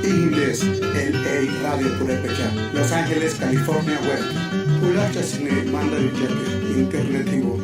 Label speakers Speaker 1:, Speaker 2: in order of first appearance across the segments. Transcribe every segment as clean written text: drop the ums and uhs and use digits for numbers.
Speaker 1: Inglés, LA Radio Purepecha, Los Ángeles, California Web. Kulacha Sine Manda Vichape, Internet Ivo.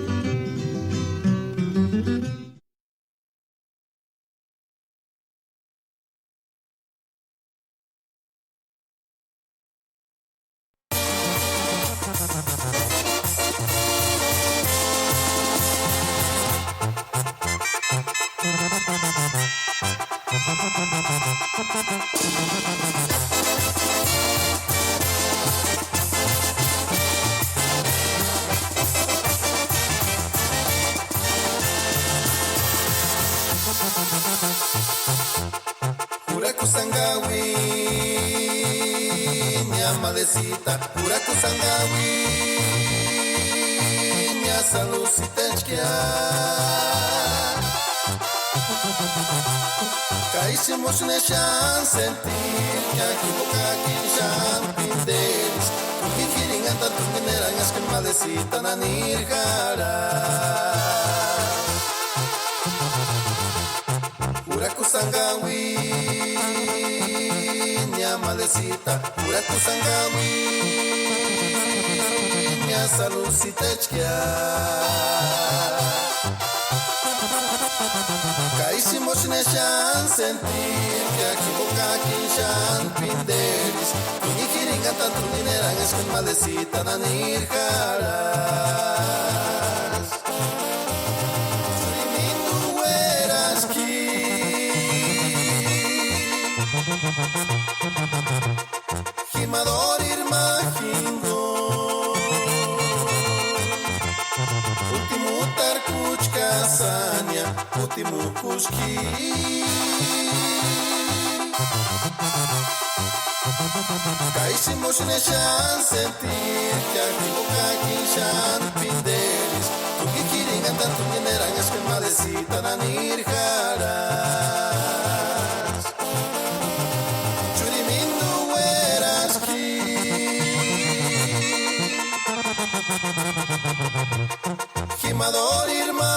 Speaker 2: Caísimos nessa sentir que aqui boca aqui já no fim deles. Porque querem andar tu mineranhas que malecita na nirgara. Uraku sangawi, minha malecita. Uraku sangawi, minha salucita Caísimos nessa sentir que aqui boca aqui já no fim deles. Quem querem cantar tu mineranhas que malecita na nirgaras. Lindo eras que Rimador irmã Último tarcuch casanha, último cusqui. Caísimos nessa sentir que aqui boca aqui já no fim deles. Tu que querem cantar tu mineranhas que malecita na nirgaras. Churimindo eras que Rimador irmã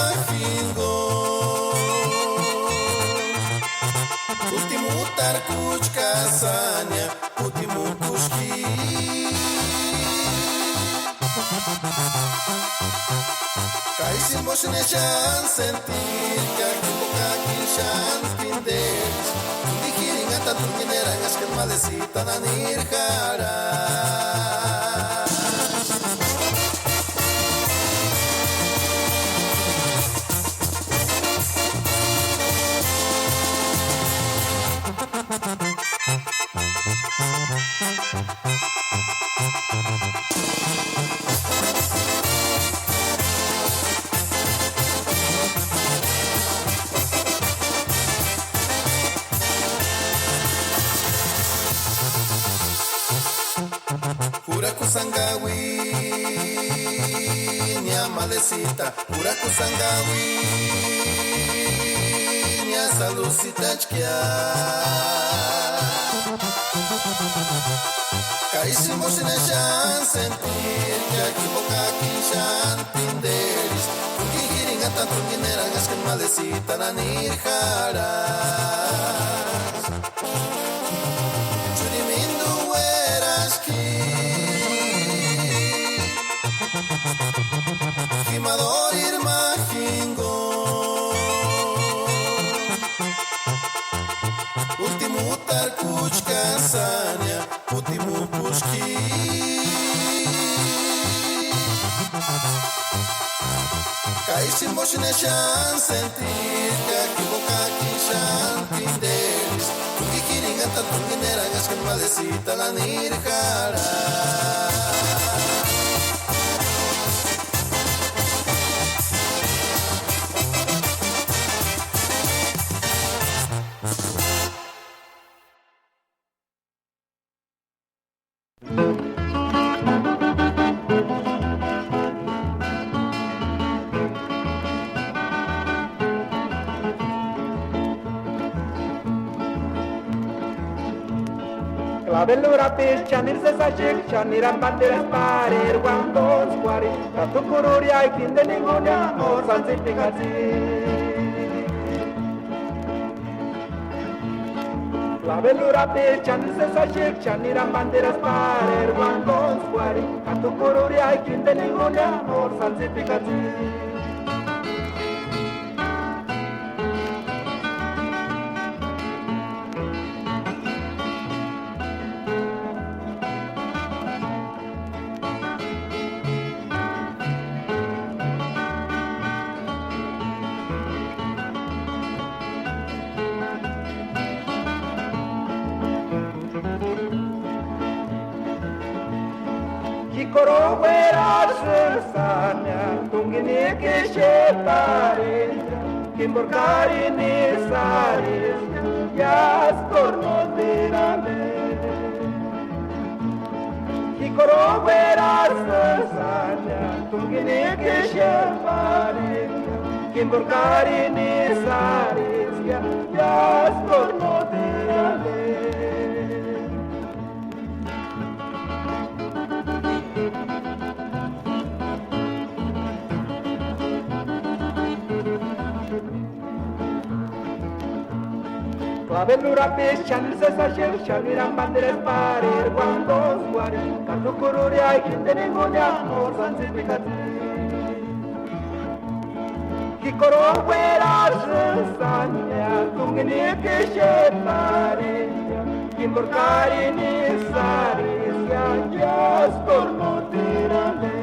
Speaker 2: Último tarcuch casanha, último cusqui. Caísimos nessa sentir que aqui boca aqui já no fim deles. Tu querem cantar tu mineranhas que malecita na nirgara. Uraku sangawi, minha malecita. Uraku sangawi, minha salucita Caísimos nessa sentir que aqui boca aqui já no fim deles. Porque querem cantar tu mineranhas que malecita na nirgaras. Churimindo eras que Rimador irmã Último tarcuch casanha, último cusqui. Caísimos nessa sentir que aqui boca aqui já no fim deles. Porque querem cantar tu mineranhas que malecita na nirgara.
Speaker 3: Bellura pescia nel sesacek chaniran banderas parer guandos quari tatu kururi ai kinde ningunya o sanzitikati Clavelura pe chani se sashik chani ram banderas parer guangons guari Katu kururi ay kinde ningunya or sanzifikati Korowera sesanya tungini kishepare kimborkari ni saris yas korno derame Korowera sesanya tungini kishepare kimborkari ni saris yas korno derame Clavelura pe chani se sashir chani ram banderas parer guangos guari Katu kururi ay kinde ningunya or sanzifikati Korowera sesanya tungini kishepare kimborkari ni saris yas korno tirale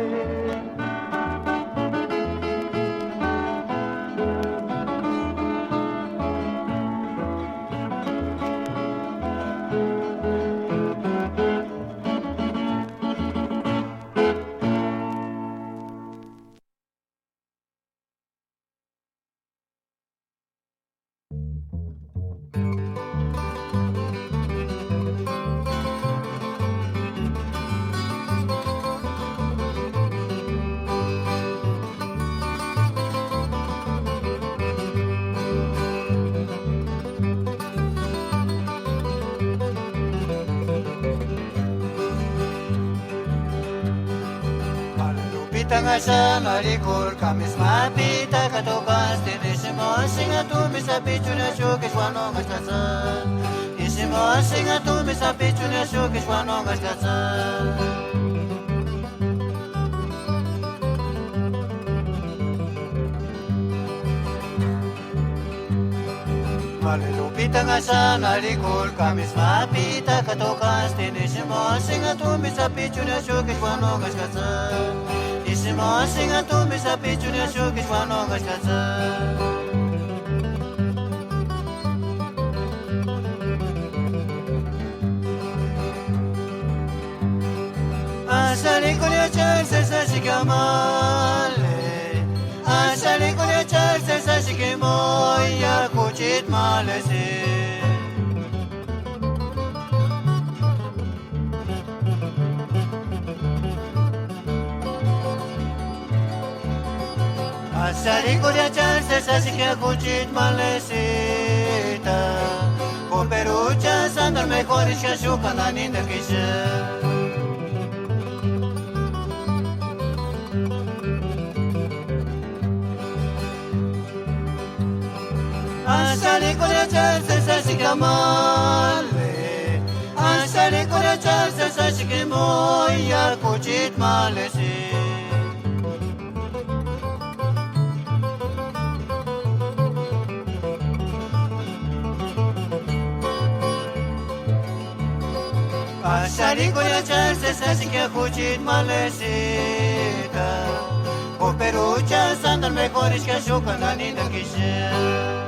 Speaker 4: Tangasa marikul kamis mapita katokas tinisimo singa tumi sa pichuna shukis wano ngastasa Isimo singa tumi sa pichuna shukis wano ngastasa Malulupita nga sa marikul kamis mapita katokas tinisimo singa tumi sa pichuna shukis wano ngastasa Isimo singa tumi sa pichuna shukis wano ngastasa Asali kunya charse sa shikamale Asali kunya charse sa shikimoy ya kuchit malese Asali kunya charse sa shikimoy malesita Con perucha sandal mejor es que shuka naninda kisha Asali kunya charse sa shikamale Asali kunya charse sa shikimoy ya kuchit malese Asali kunya charse sa shikimoy malesita Con perucha sandal mejor es que shuka naninda kisha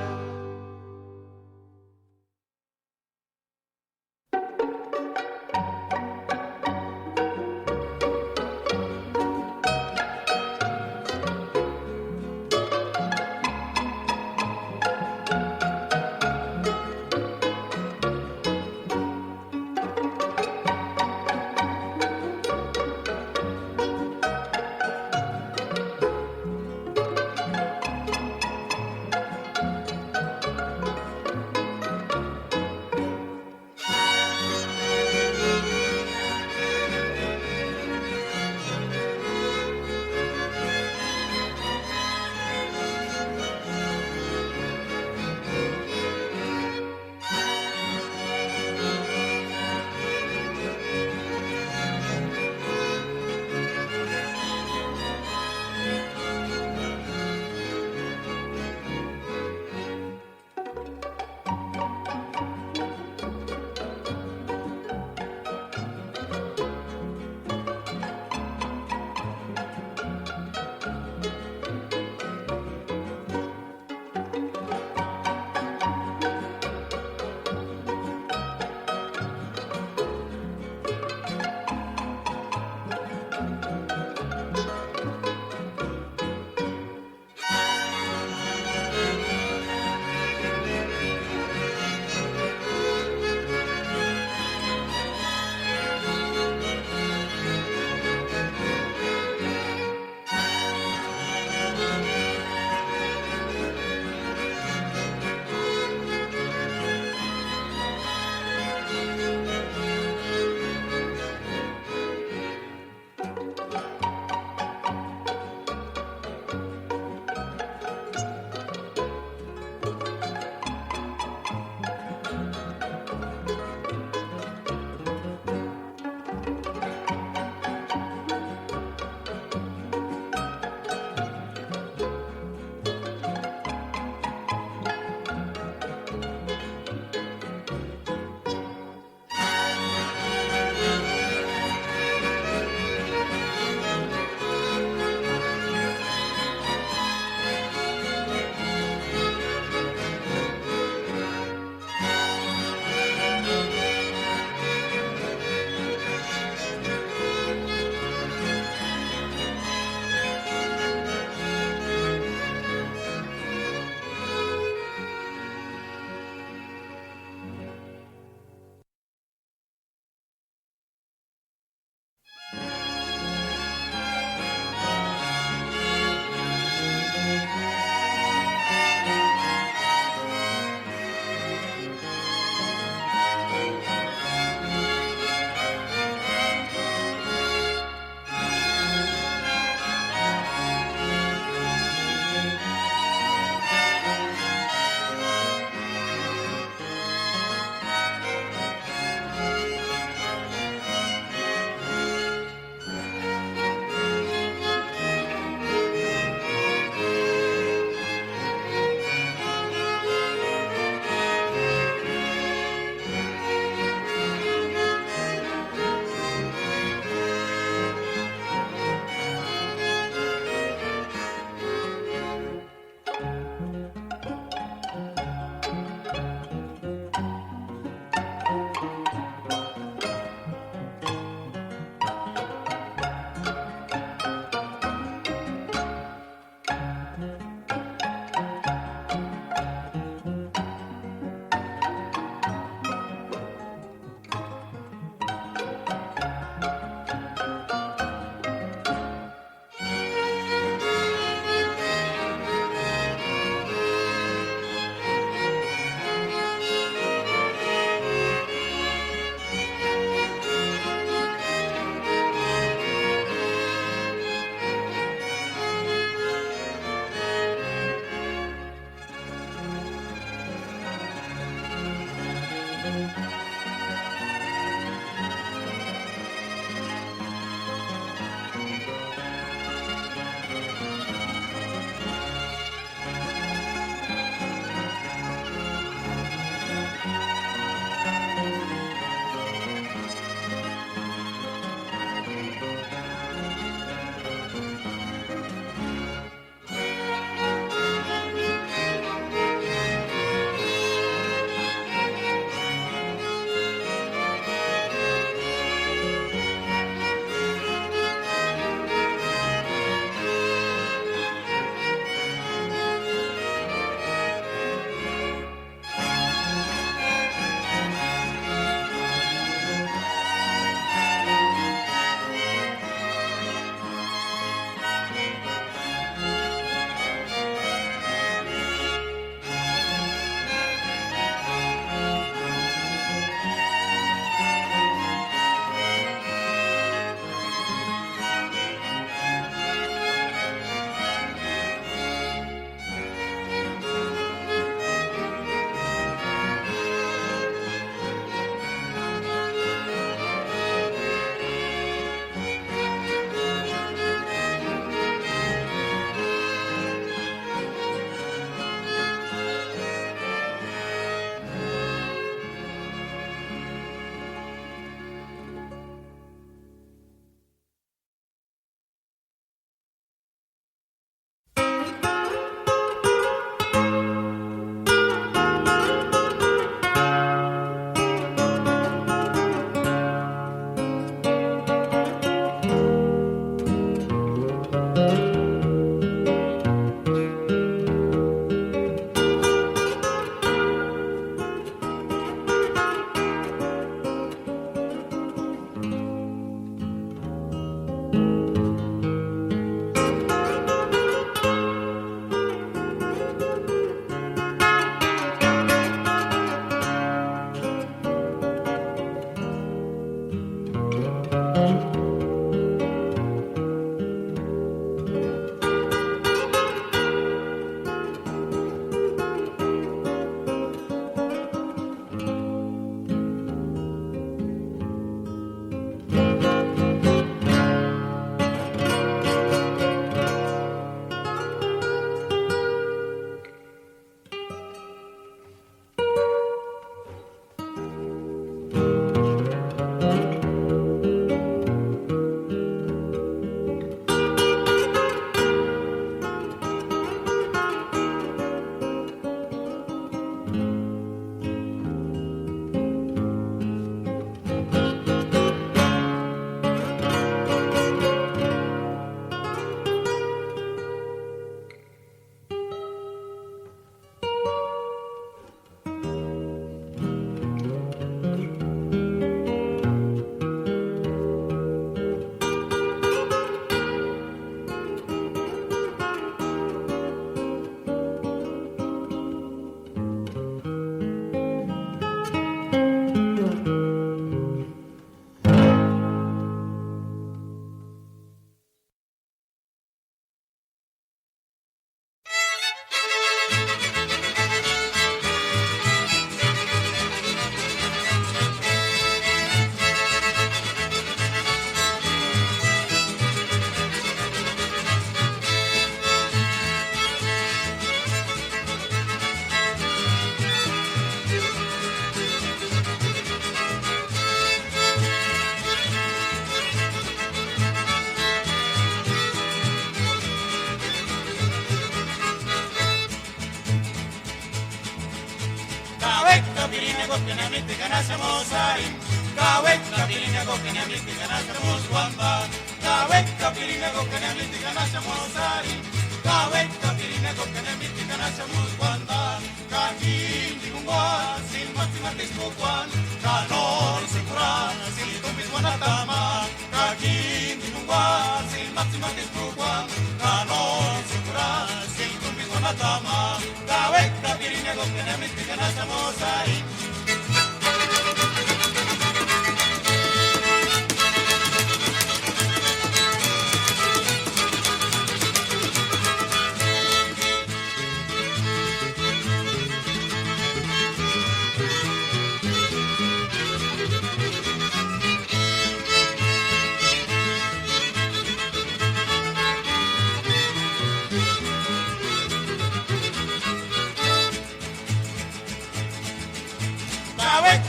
Speaker 5: Kokenamiti kanasamos arin, kawek kapilinga kokenamiti kanasamos wamba, kawek kapilinga kokenamiti kanasamos arin, kawek kapilinga kokenamiti kanasamos wamba, kakin digungwa sin matimatis bukwan, kanor sikuran sin tumpis wanatama, kakin digungwa sin matimatis bukwan, kanor sikuran sin tumpis wanatama, kawek kapilinga kokenamiti kanasamos arin.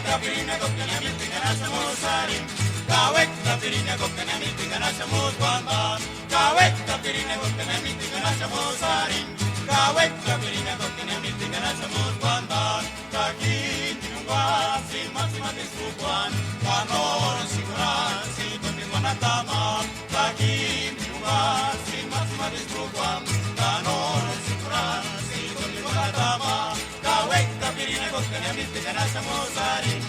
Speaker 5: kapirina kokana mitingana samosarim. Kawek kapirina kokana mitingana samoswamba. Kawek kapirina kokana mitingana samosarim. Kawek kapirina kokana mitingana samoswamba. Kaki tinungwa sima sima desukwan. Kanoro sikuran si toningwana tama. Kaki tinungwa sima sima desukwan. Kanoro sikuran si toningwana tama. Kawek kapirina kokana mitingana samosarim.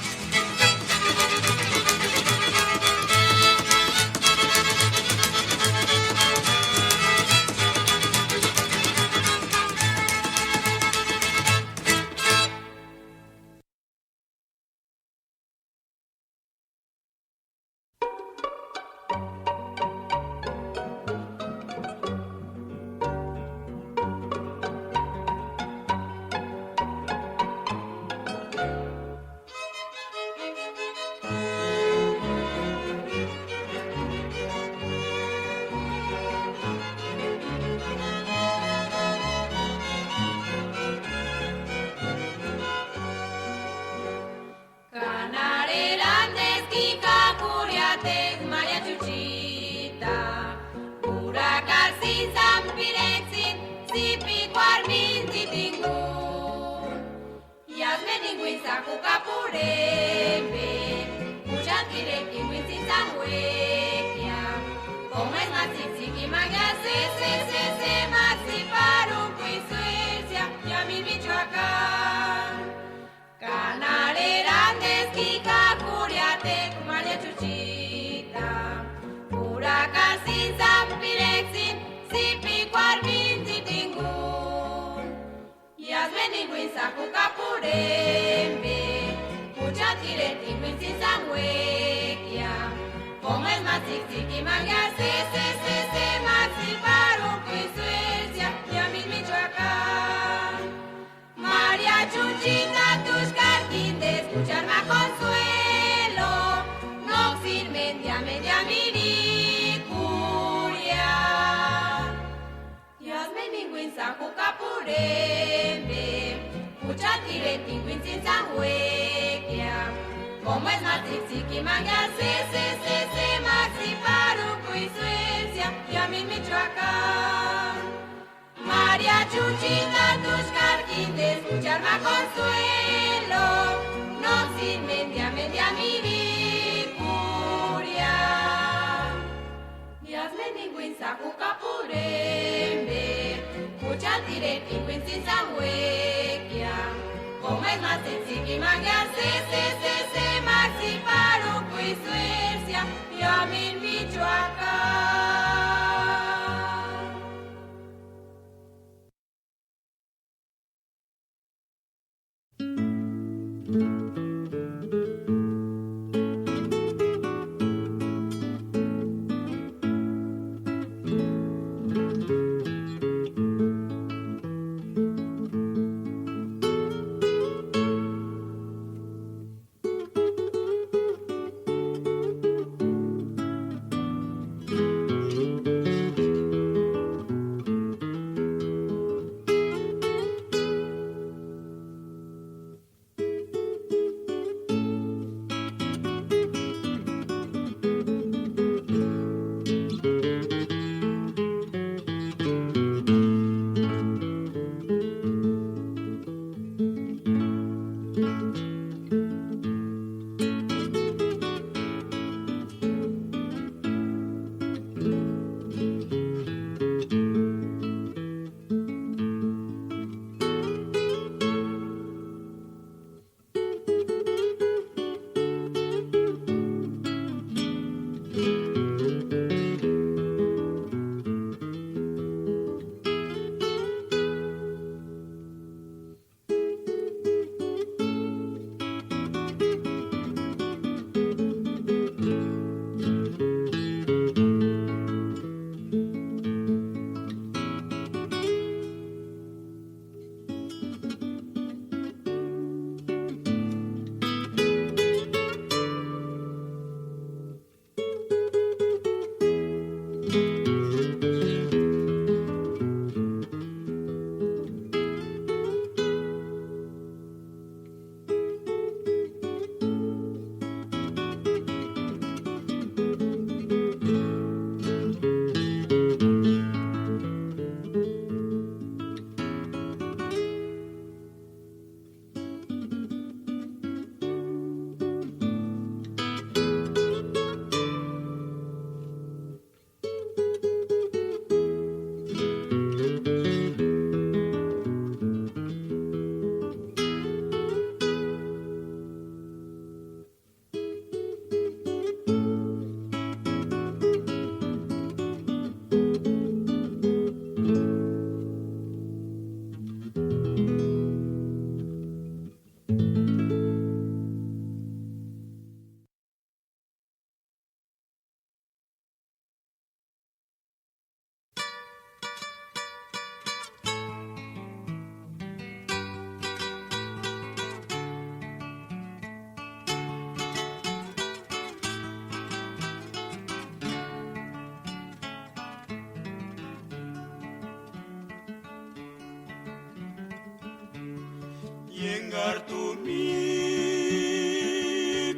Speaker 5: Yengartumi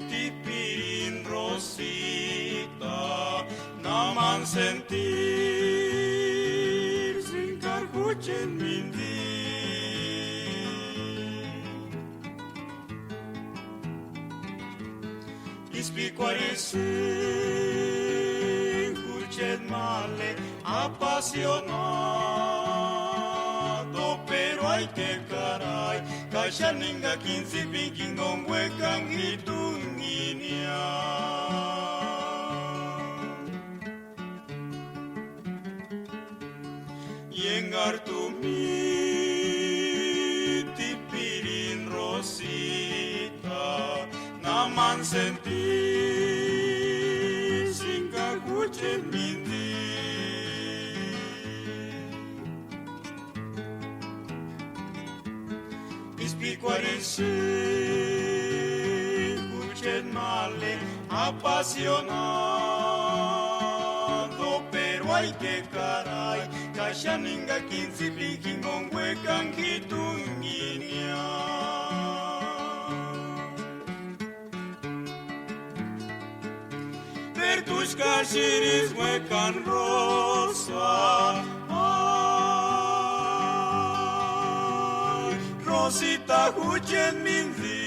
Speaker 5: tipirin Rosita, naman sentir sin karkuchen mindi. Ispicuarese kuchen male apasionado, pero hay que caray, kashaninga kinsi pinking gong wekang hitunginya. Yengartumi tipirin Rosita, naman sentir sin kakuchen mindi. Ispicuarese kuchen male apasionado, pero hay que caray, kashaninga kinsi pinking gong wekang hitunginya. Bertushka shiris wekan rosa, ay, Rosita huchen minzi.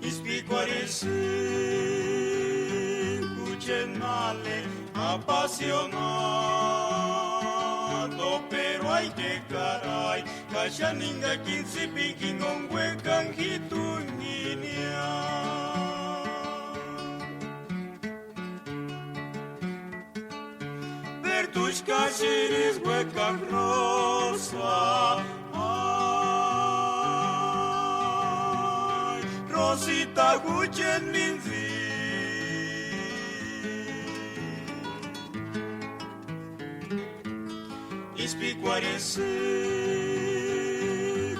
Speaker 5: Ispicuarese huchen male apasionado, pero hay que caray, kashaninga kinsi pinking gong wekang hitunginya. Bertushka shiris wekang rosa, ay, Rosita huchen minzi. Ispicuarese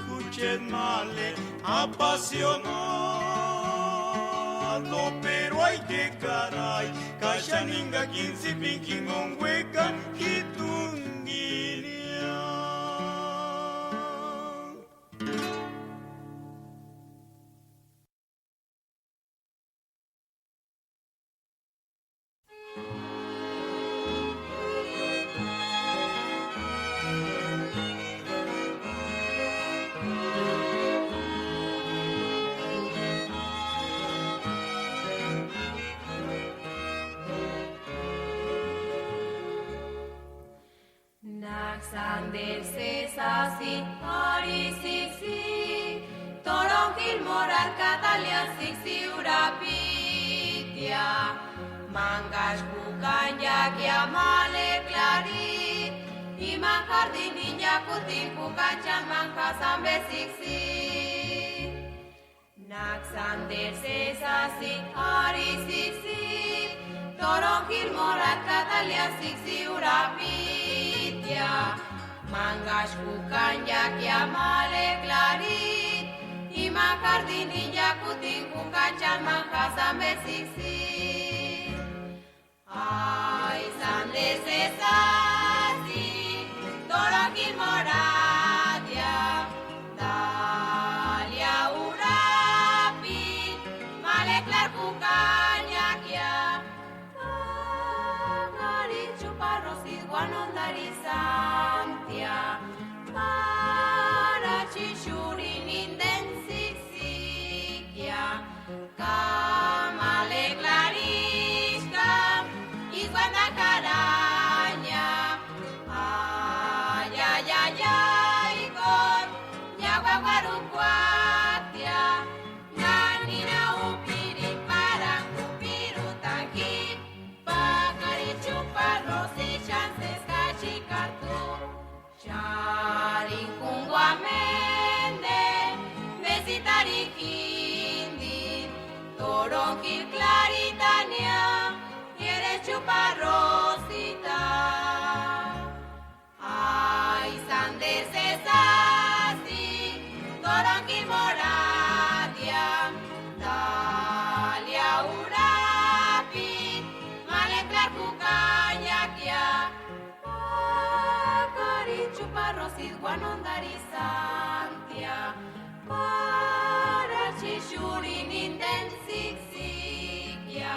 Speaker 5: kuchen male apasionado, pero hay que caray, kashaninga kinsi pinking gong wekang hitunginya.
Speaker 6: Sander sesasi hori ziksi, toronkil moral katalian ziksi urapitia, mangas bukan jakia male klarit, iman jardin injakutin bukan caman kasambe ziksi. Nak sander sesasi hori ziksi, toronkil moral katalian ziksi urapitia, mangas bukan jakia male klarit, iman jardin injakutin bukan caman kasambe ziksi. Ay, sander sesasi, toronkil moradia, dalia urapit, male klar bukan jakia, kagarit chuparrosit guanondari santia, para chishurin indensixikia, kamale clarishka, iguana caraña, ay, ay, ay, ay, con ñaguaguarucuatia, nanina upiri para upiru tanqui, pacari chuparros y chances cachicartu, charin kunguamende, besitari hindi, toronkil claritania, eres chuparrosita. Ay, sander sesasi, toronkil moradia, dalia urapit, male klar kukanyakia, parrosid guanondarizantia. Para chishurin intensixikia.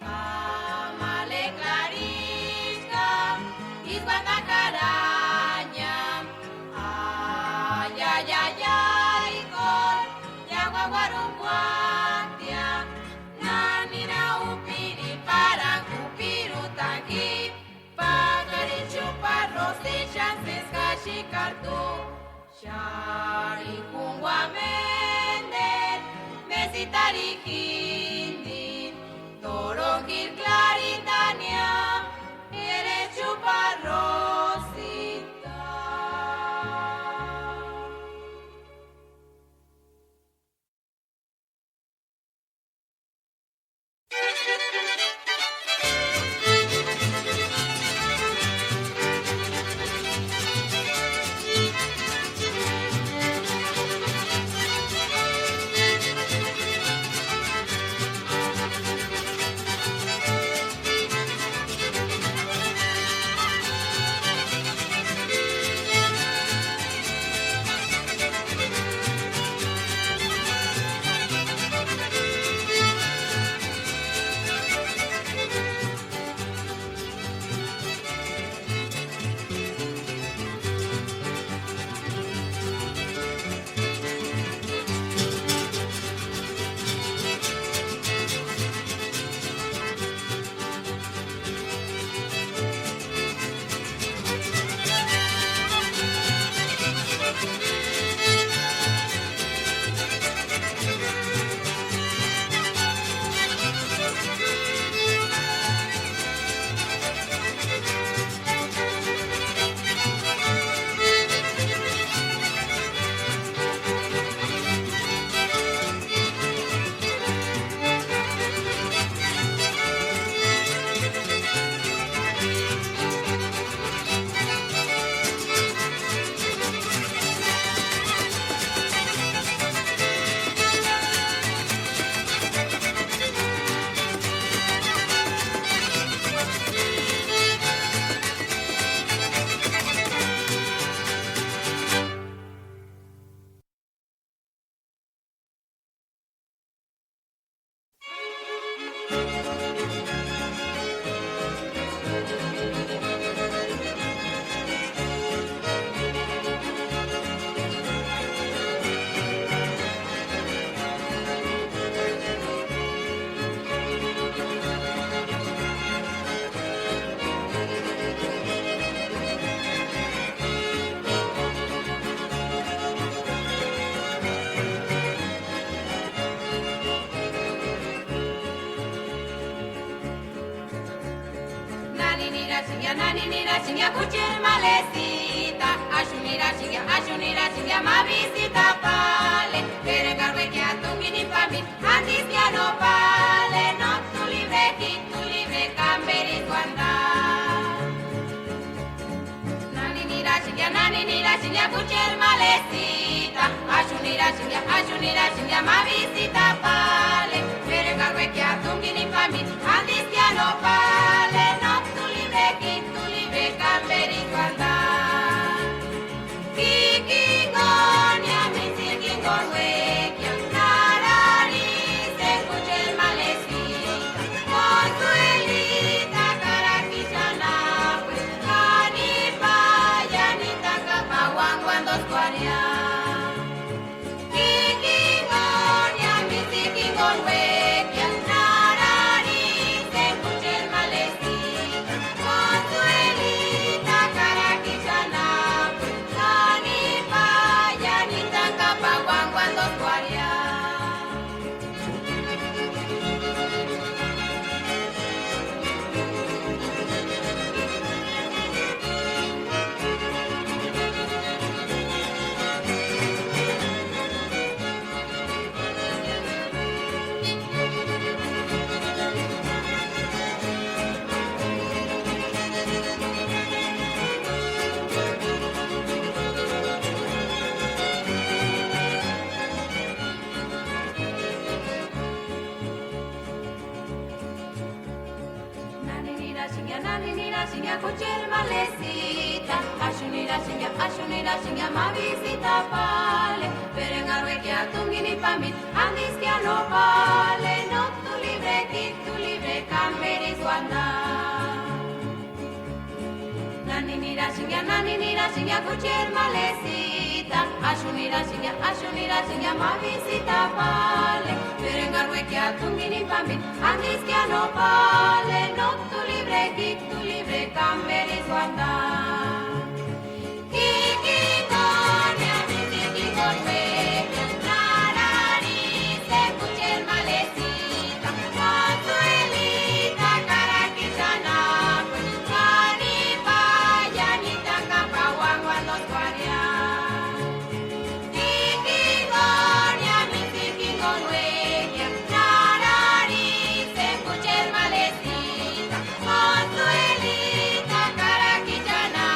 Speaker 6: Kamale clarishka. Izbata caraña. Ay, ay, ay, ay, con yagua guarumpuantia. Nanina upiri para cupiru tangi. Pagari chuparros de chances cachicartu. Shari kungwa menden. Mesitari hindi. Torongir claritania. Eres chuparrosita. Naninira chinga kuchir malecita. Ashunira chinga ma visita pale. Pere garwe que atungini pami. Antis ya no pale. No tu libre camberi guanda. Naninira chinga kuchir malecita. Ashunira chinga ma visita pale. Pere garwe que atungini pami. Antis ya no pale. No tu libre camberi guanda. Kikingon ya mitikingon wekia. Narari se escuche el malecita. Consuelita caraquillana. Pues canipa ya ni tacapa guanguando squaria. Kikingon ya mitikingon wekia. Narari se escuche el malecita. Consuelita caraquillana. Pues canipa ya ni tacapa guanguando squaria. Naninira chinga kuchir malecita. Ashunira ashunira shinga ma visita pale. Perengarwe que atungini pamit, andis que no pale. No tu libre, camberis wanda. Naninira shinga kucher malesita. Ashunira shinga ma visita pale. Perengarwe que atungini pamit, andis que no pale. No tu libre, camberis wanda. Consuelita, Caraquillana.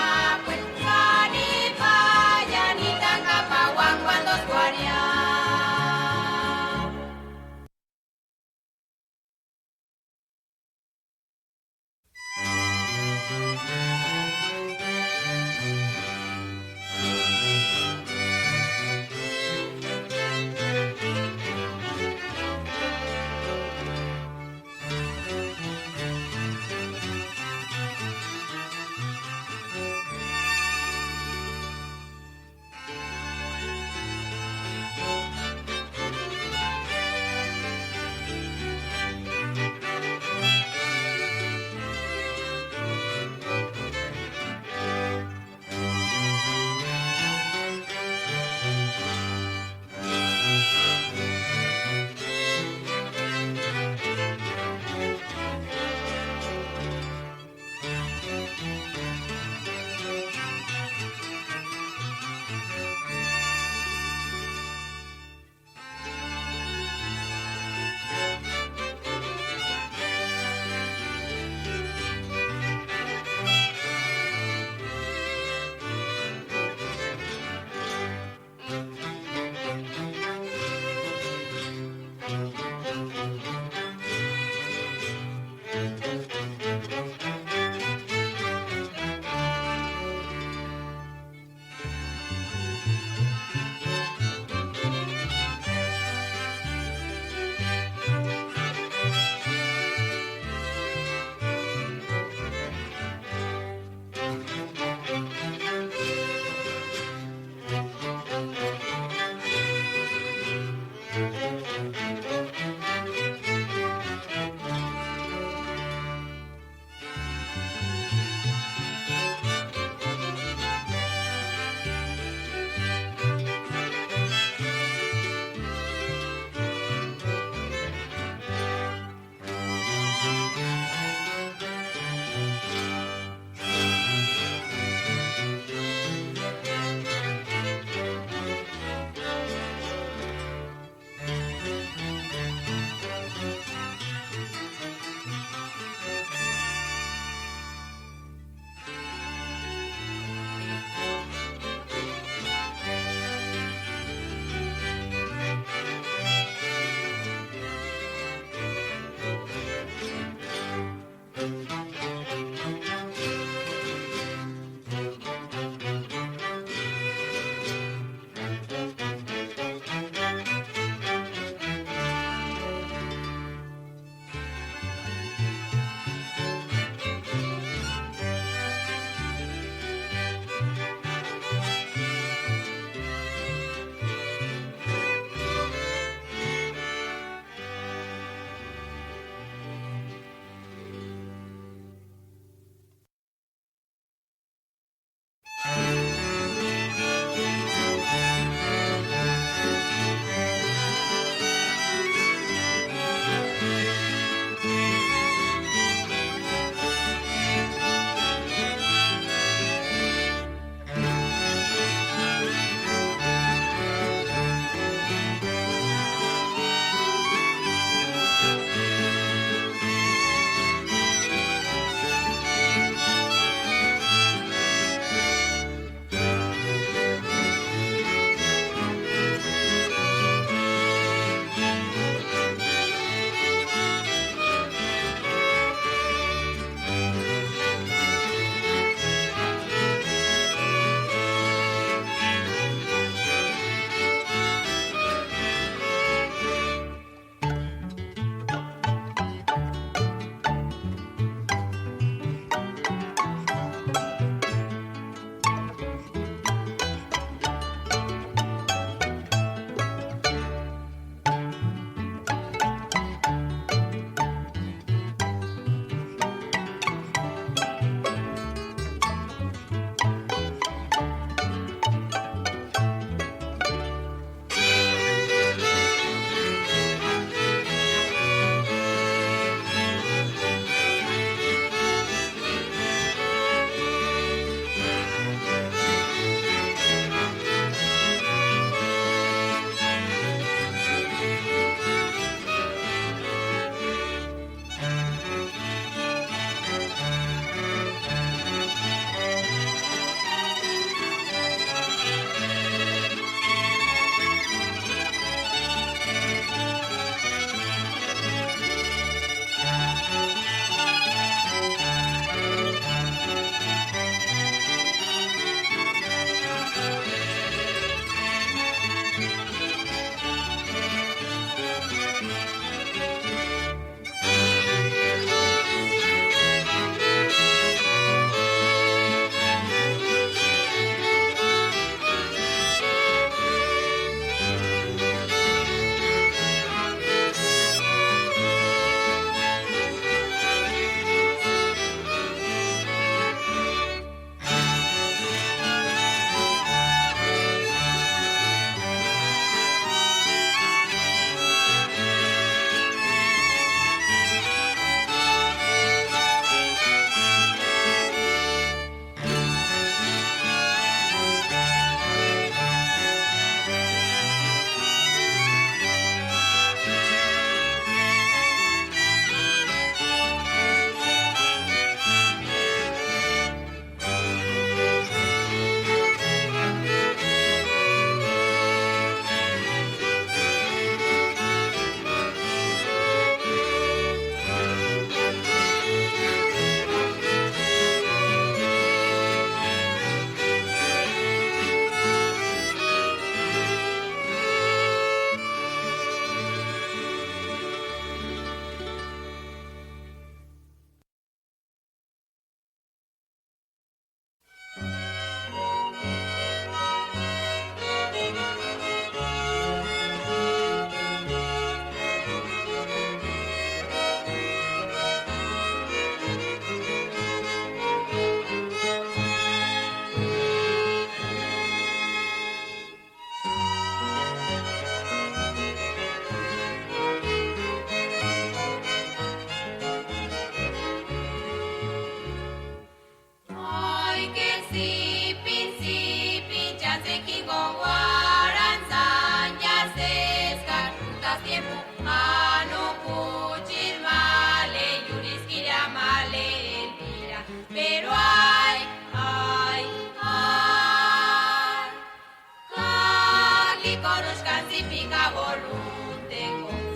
Speaker 6: Borush cansi pica volunte,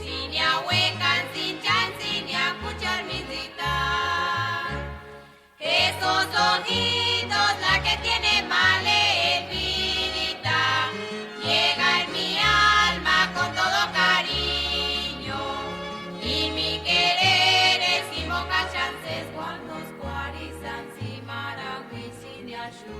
Speaker 6: sinia huecan, sin chan, sinia cuchar misita. Esos ojitos, la que tiene malevita, llega en mi alma con todo cariño, y mi querer es invocar chances cuando squarizan si marangui sinia shu.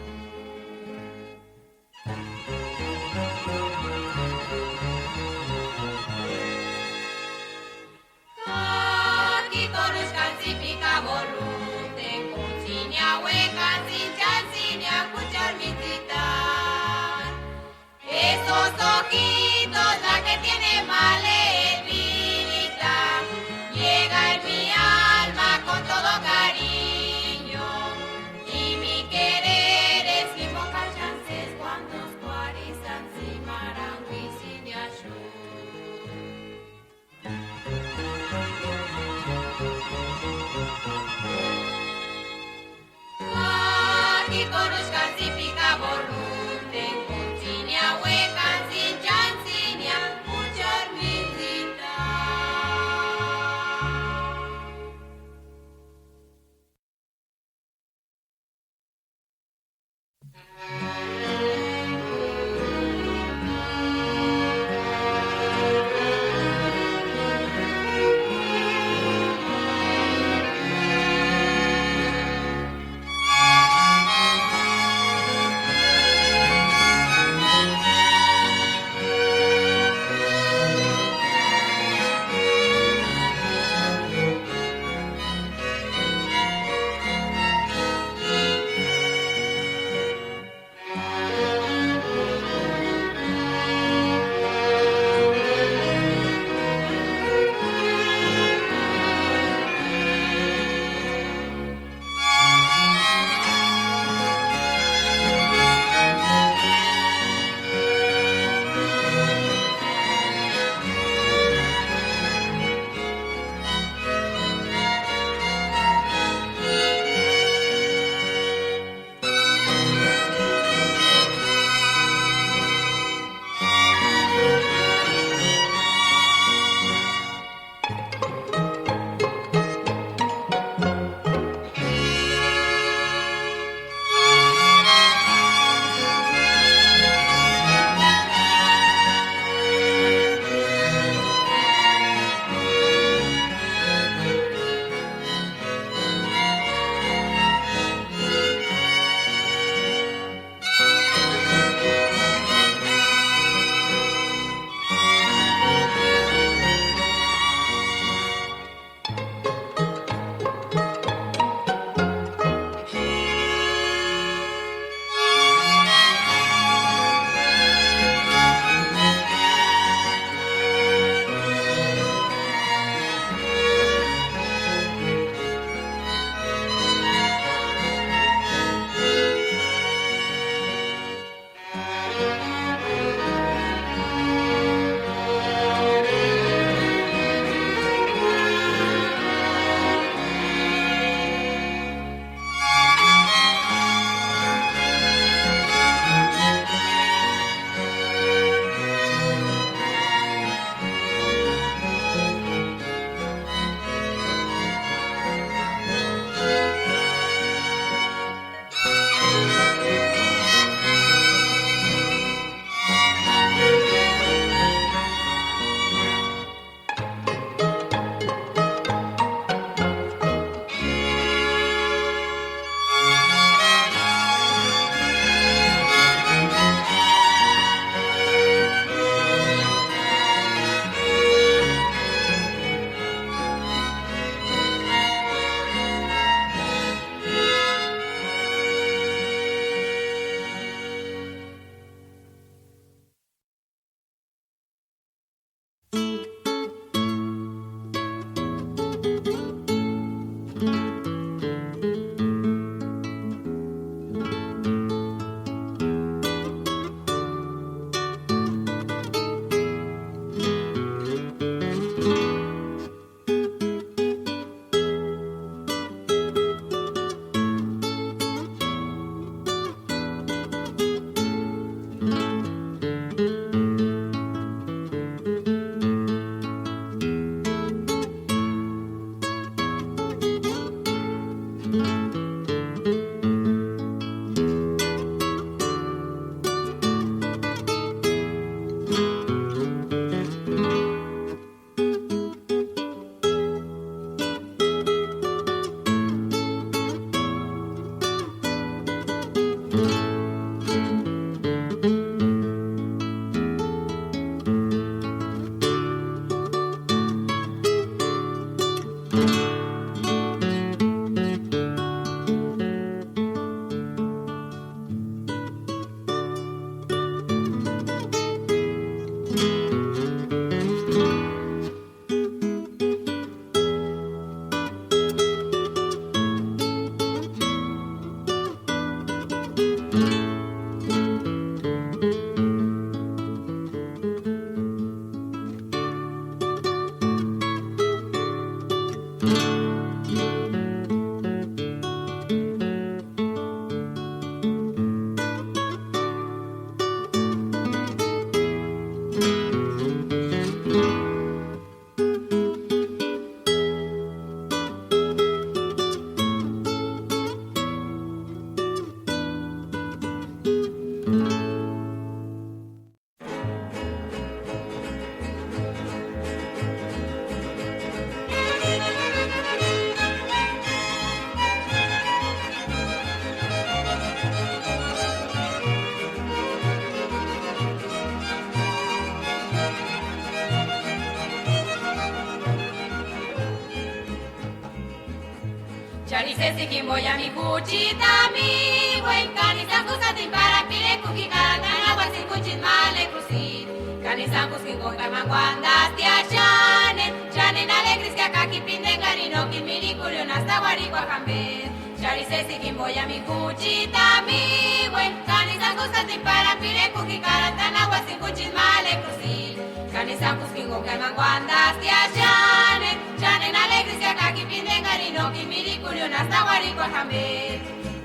Speaker 6: Charice si kimboya mi kuchita mi buen canisa kusatin para pire kuki karatana wasin kuchit male kusit. Canisa kuskin con kamanguandas tia chanen alegres que acá ki pinde no ki miri curio nasta guarigua jambe. Charice si kimboya mi kuchita mi buen canisa kusatin para pire kuki karatana wasin kuchit male kusit. Canisa kuskin con kamanguandas tia chanen alegres que acá ki pinde no ki miri curio nasta guarigua jambe.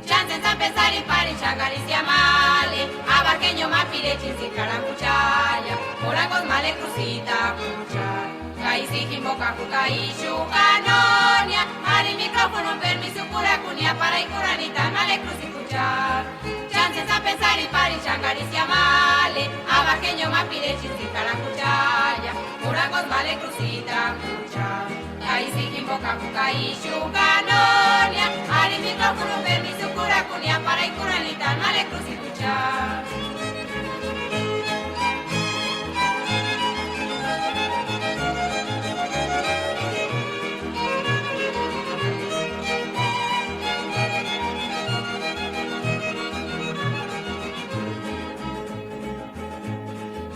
Speaker 6: Chances a pensar y para changaricia male, abaqueño mapire chinsi caramuchaya, morangos male crucita cuchar. Caisi jimboca cuca y chucanonia, ari micrófono permiso cura cunia para y curanita male cruci cuchar. Chances a pensar y para changaricia male, abaqueño mapire chinsi caramuchaya, morangos male crucita cuchar. Caisi jimboca cuca y chucanonia, ari micrófono permiso cura cunia para y curanita male cruci cuchar.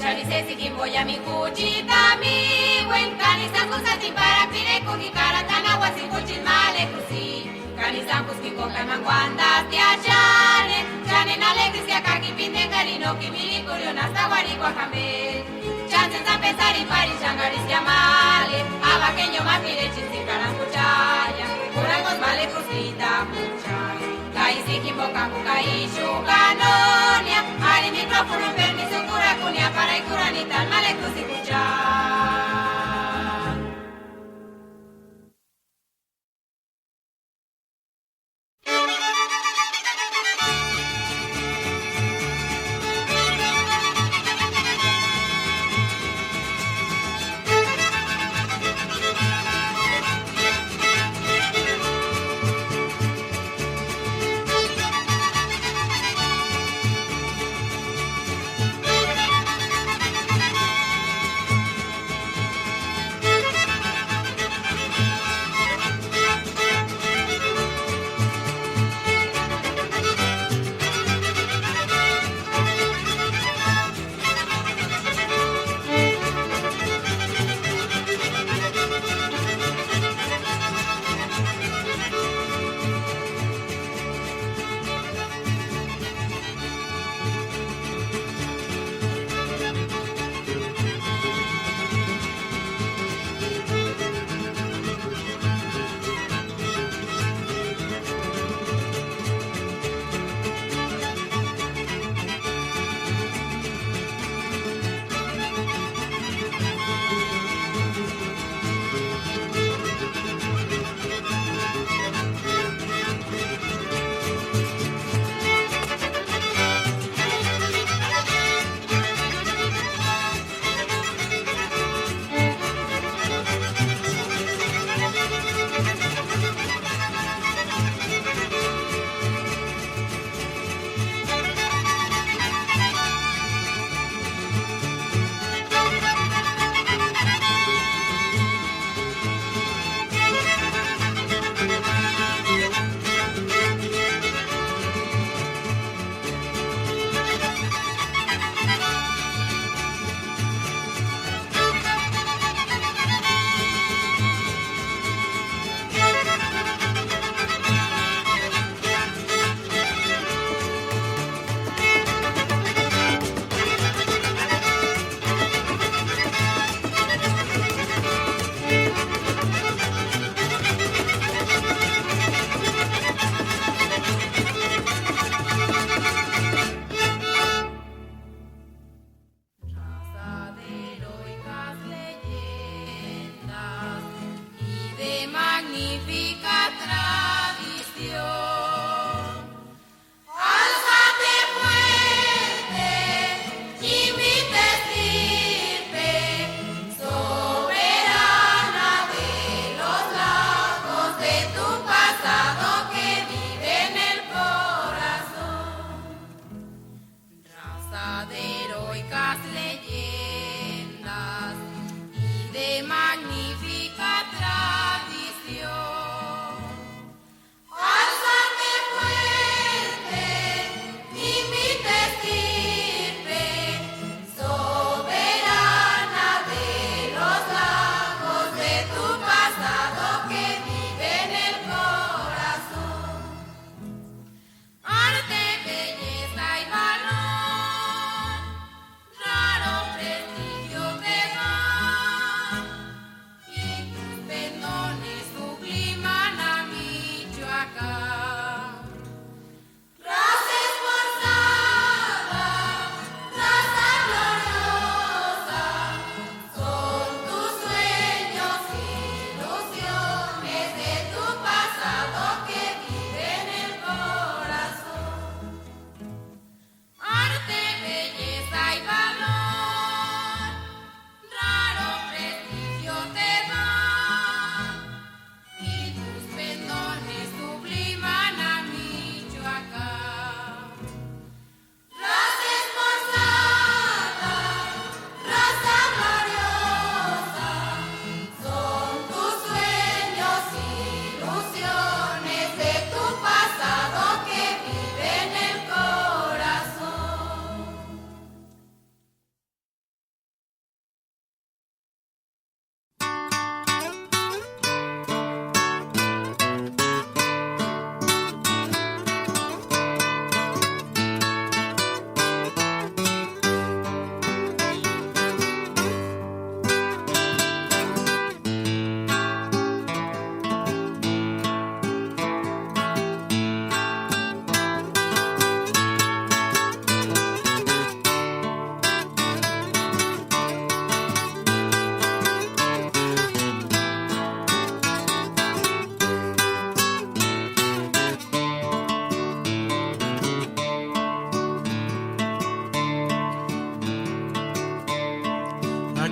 Speaker 6: Charice si kimboya mi kuchita mi buen canisa kusati para pire kuki karatana wasin kuchit male kusi. Canisa kuski con kamanguandas tia chanen alegres que acá ki pinde no ki miri curio nasta guarigua jambe. Chances a pensar y pari changaricia male, abaqueño mapire chinsi carancuchaya, curangos male cruzita muchay. Caisi kimboca cuca y chucanonia, ari micrófono permiso cura cunia para y curanita male cruci cuchar.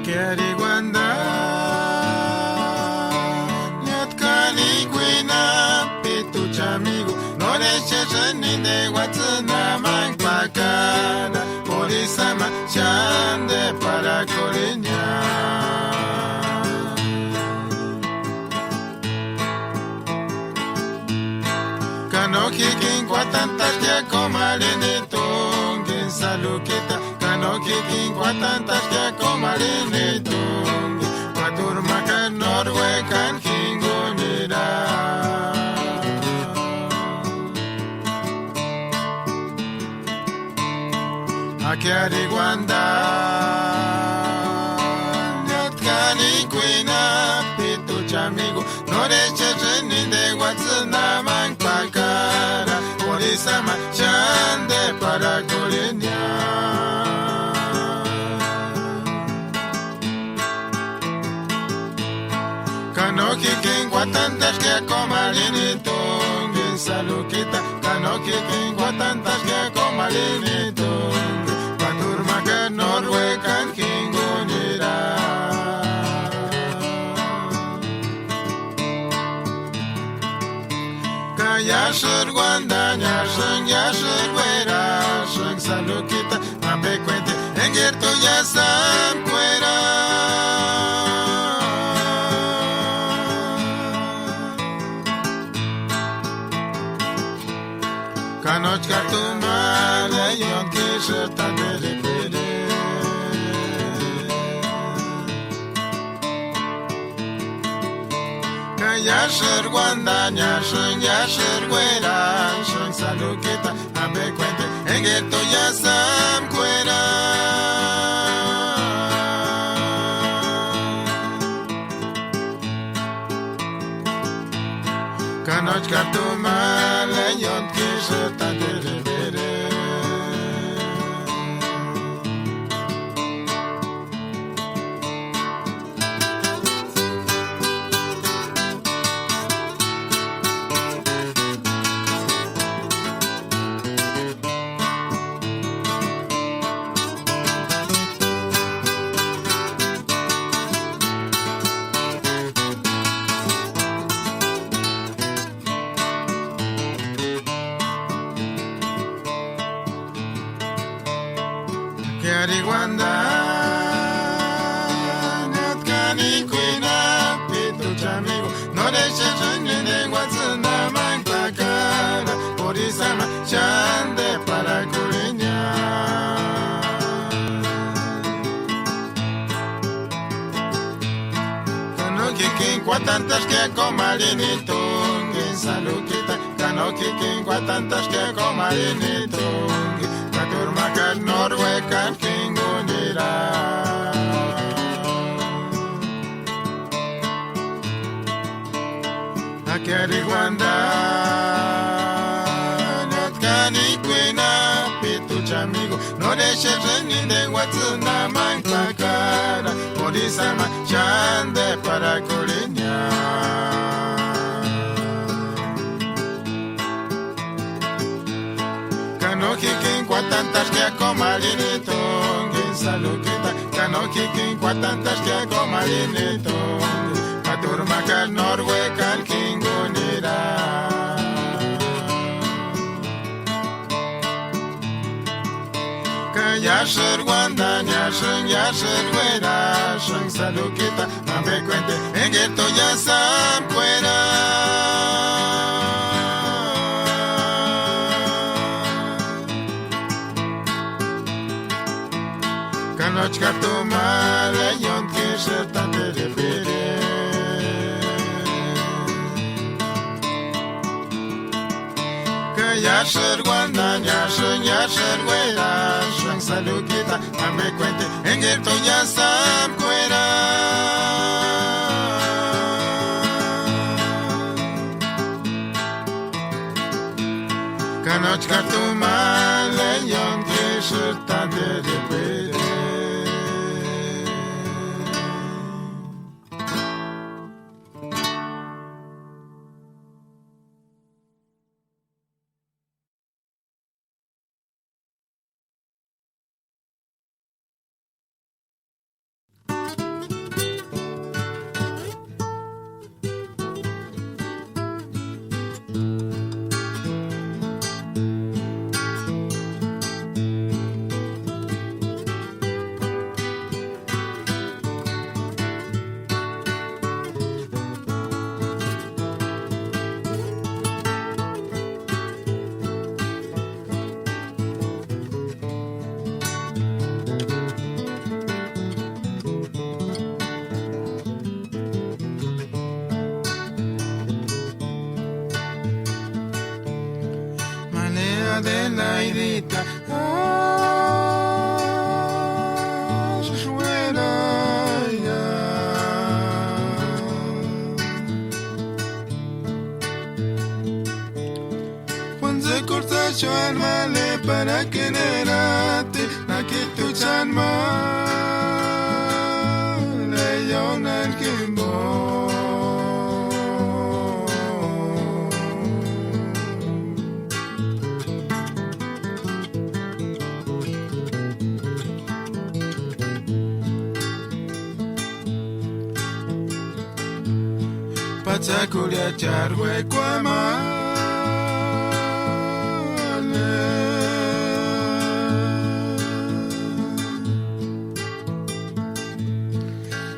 Speaker 2: Akeriguanda Nyatkani Gwina Pitu Chamigo Noreche Jeninde Watsuna Mangpakana Polisama Chande para Coriña Kanoki King Guatantas Kia Comarine Tungin Salukita Kanoki King Guatantas Kia Comarine Tungin Paturmaka Norwekan King Unira Akeriguanda Nyatkani Gwina Pitu Chamigo Noreche Jeninde Watsuna Mangpakara Polisama Chande para Coriña Kanoki King Guatantas Kia Comarini Tungin Salukita Kanoki King Guatantas Kia Comarini Tungin Paturmaka Norwekan King Unira Yashir Wanda Yashir Yashir Wera Shang Salukita Ambe Kwente Engirto Yasam Kwera Kanoch Kartuma Leyon Kishir Tadere Pere Yashir Wanda Yashir Yashir Wera Shang Salukita Ambe Kwente Engirto Yasam Kwera Kanoch Kartuma Leyon Kishir Tadere Pere Akeriguanda Nyatkani Gwina Pitu Chamigo Noreche Jeninde Watsuna Mangpakara Polisama Chande para Coriña Kanoki King Guatantas Kia Comarini Tungin Salukita Kanoki King Guatantas Kia Comarini Tungin Paturmaka Norwekan King Unira Akeriguanda Nyatkani Gwina Pitu Chamigo Noreche Jeninde Watsuna Mangpakara Polisama Chande para Coriña Kanoki King Guatantas Kia Comarini Tungin Salukita Kanoki King Guatantas Kia Comarini Tungin Paturmaka Norwekan King Unira Yashir Wanda Yashir Yashir Wera Shang Salukita Ambe Kwente Engirto Yasam Kwera Kanoch Kartuma Leyon Kishir Tadere Pere Yashir Wanda Yashir Yashir Wera Shang Salukita Ambe Kwente Engirto Yasam Kwera Kanoch Kartuma Leyon Kishir Tadere Pere Adelaidita. Juan se corta yo al male para que nerate, na que tu chan mal, yo na que Pachacuria charwe kwamale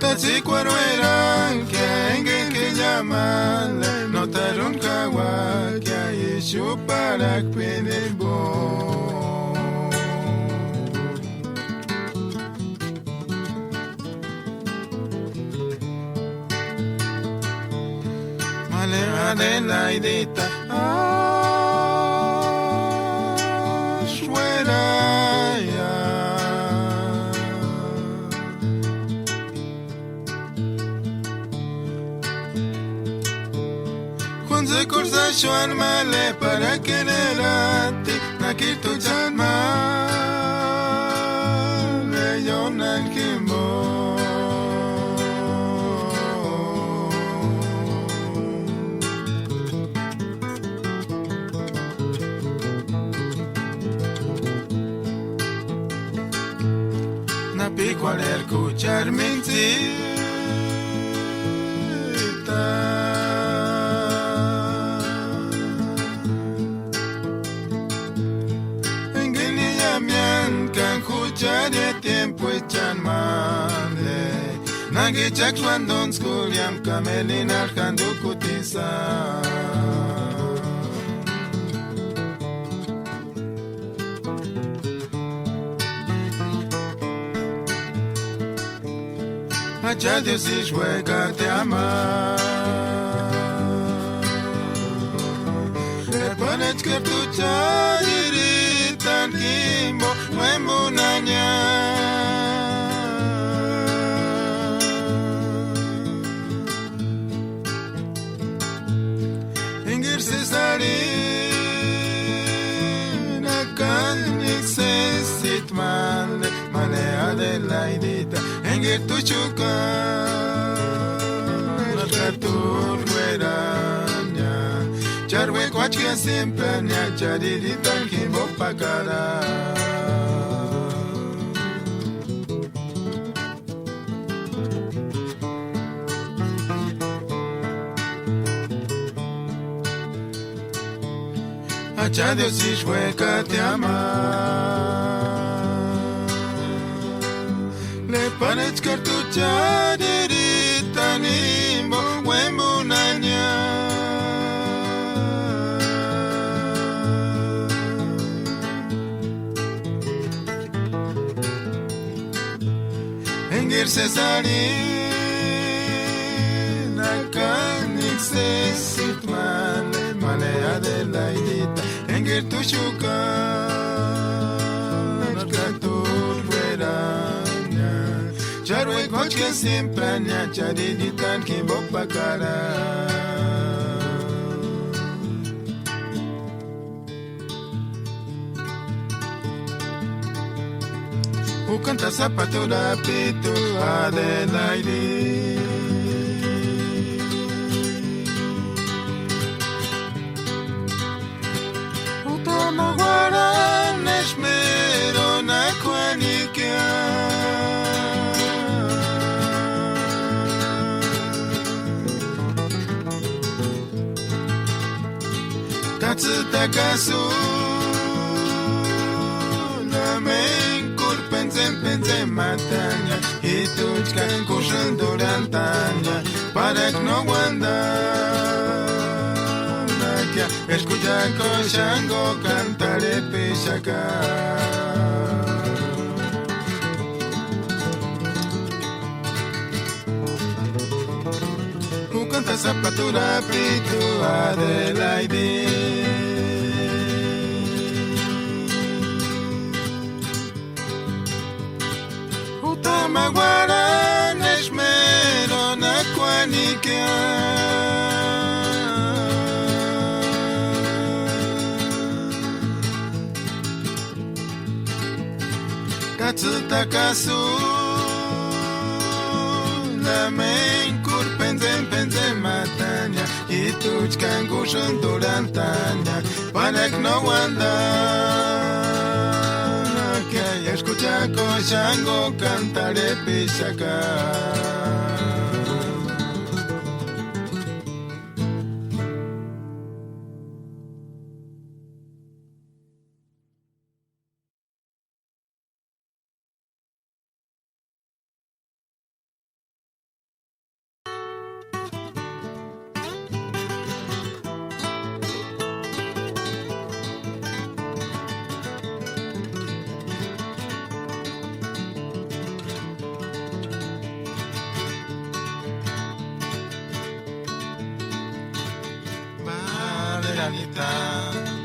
Speaker 2: Tachi kwaruera kenge que llamale Notaron kawa que hay para kwenebo Adelaidita, Sueraya. Juan se corsa yo al male para que nerate, na que tu chan male, yo na kimbo. Cual escuchar mentita en que ni llaman can escuchar el tiempo echan male nagi chak swandon skuliam kamelin arkandu kutisa Allá Dios y juega te ama. Le pones que tu chayiritan kimbo, muemunaña. Ingirse sarina canixesit male, male Adelaidita. Engir tu chuka, tu rueranya, charwe kwachia siempre nya charirita kimbo pakara. Acha Dios y juega te ama. Le panes cartucha dirita nimbo wemunanya Engir cesarina canixesit male male Adelaidita Engir tu shuka Charwe kochke siempre nya chariditan kimbo pakara Ukanta zapato rapito Adelaide Utama guaran esmero na kwanikia Takasu na men kurpenzem penzem matanya Hituchkan kushan durantanya Para que no guanda Nakia escucha koshango cantare pishaka Ukanta zapatura pitu Adelaide Maguara Neshmero Naquanikia Katsuta Kasu Lamen Kurpenzen Penzen Matanya Ituch Kangushon Durantanya Panak no wanda Que escucha Koshango Cantare Pishaka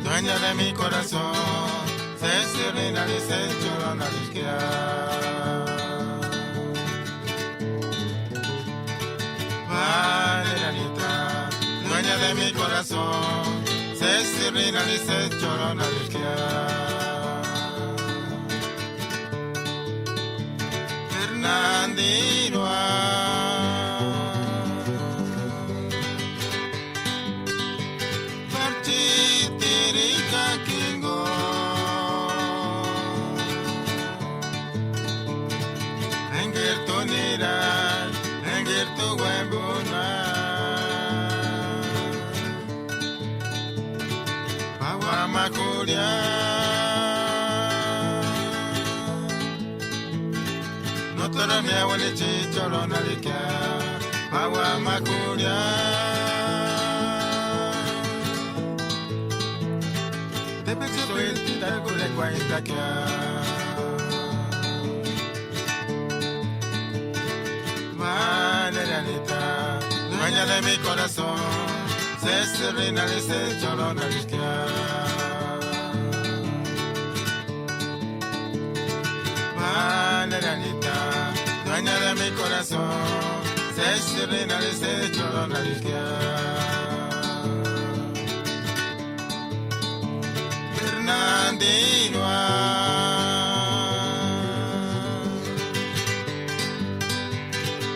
Speaker 2: Dueña de mi corazón, se serena y se llorona Valerita, dueña de mi corazón, se serena y se llorona Fernandino Macuria no te lo me hago ni chicholo nalikia Agua Macuria te pensé el tita cule cuenta que Valerita, dueña de mi corazón se serena y se llorona Valerita, dueña de mi corazón, se serena y se llorona Fernandino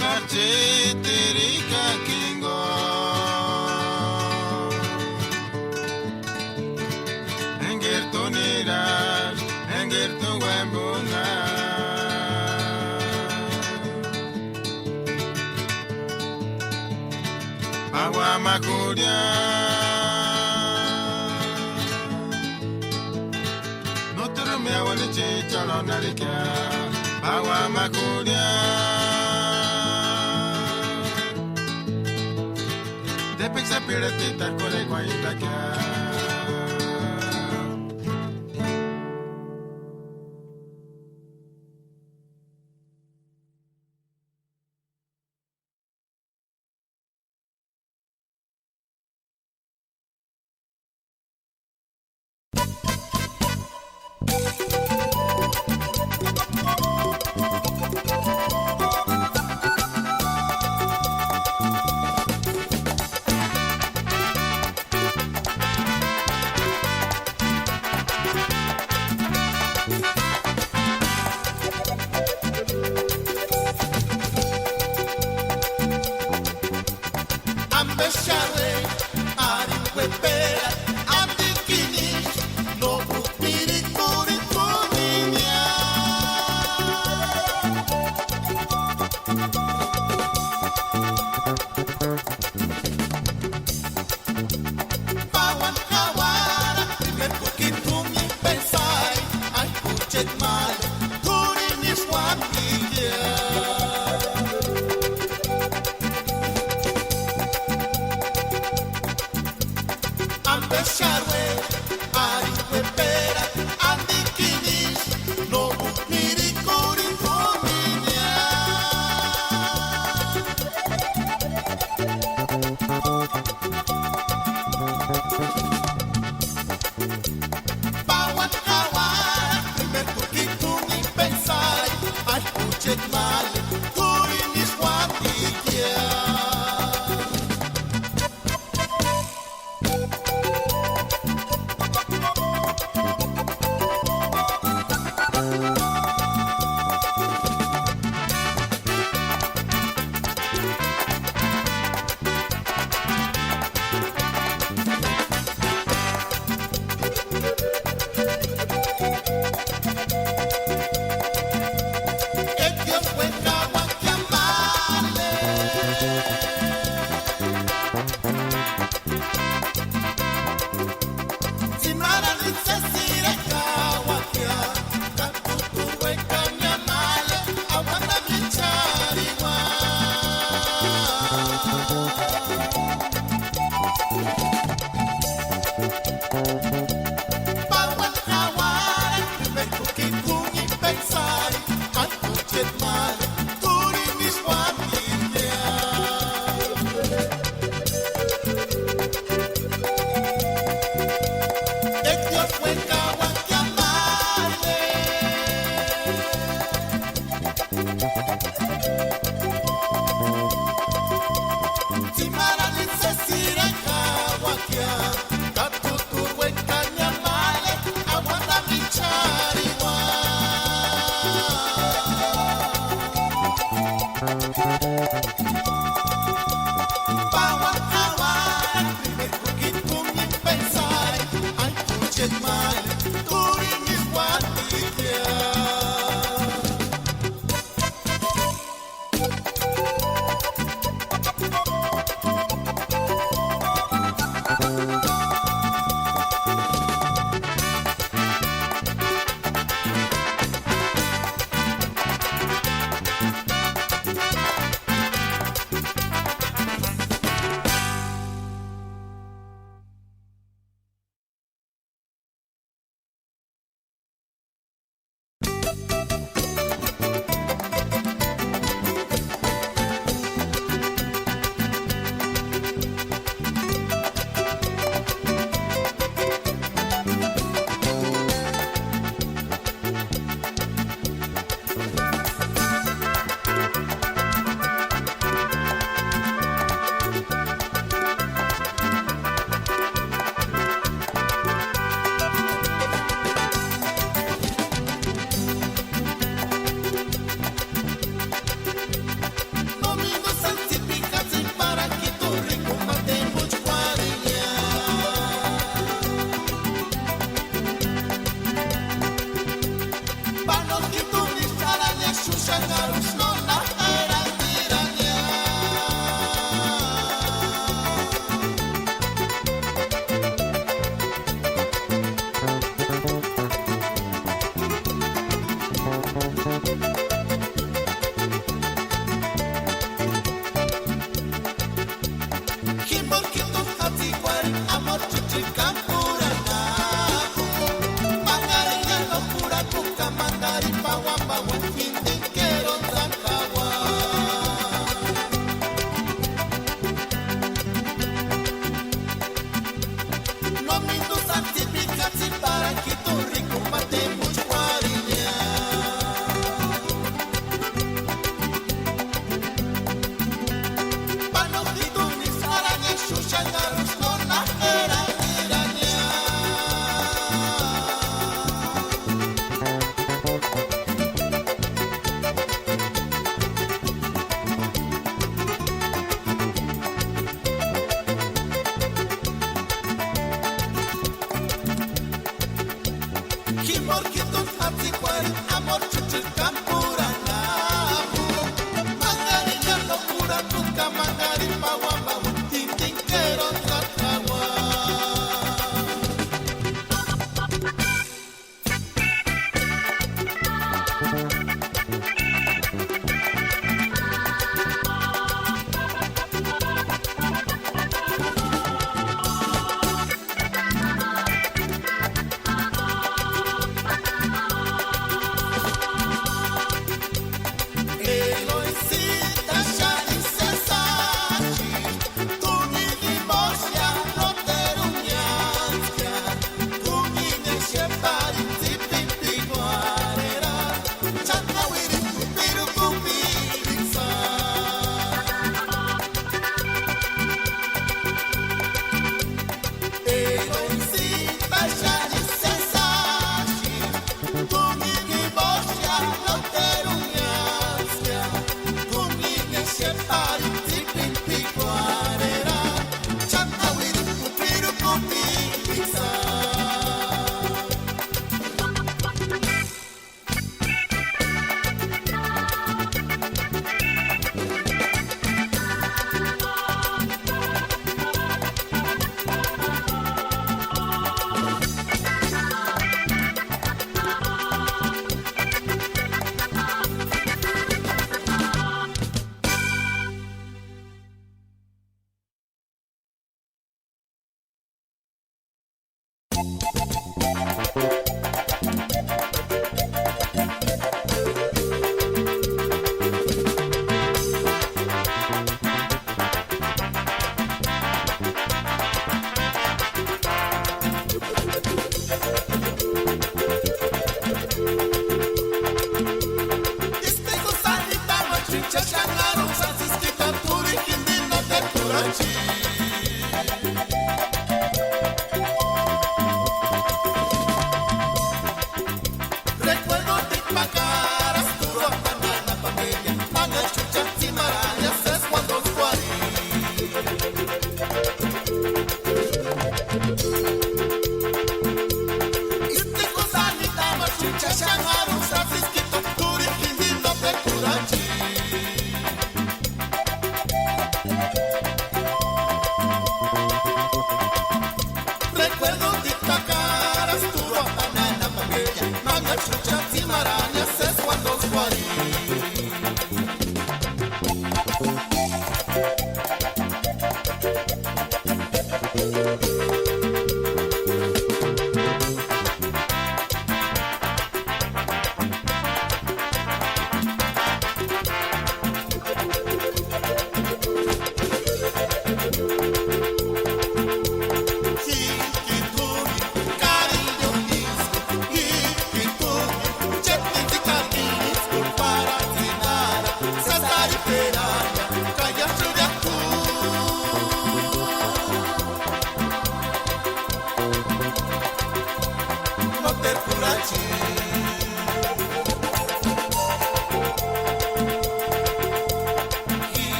Speaker 2: Cachitirica Kingo Engirtu Wembuna Agua Macuria no te lo me hago ni chicholo narikia Agua Macuria de pizza piratita con el guayitakia tuchet male, turi niswatikia.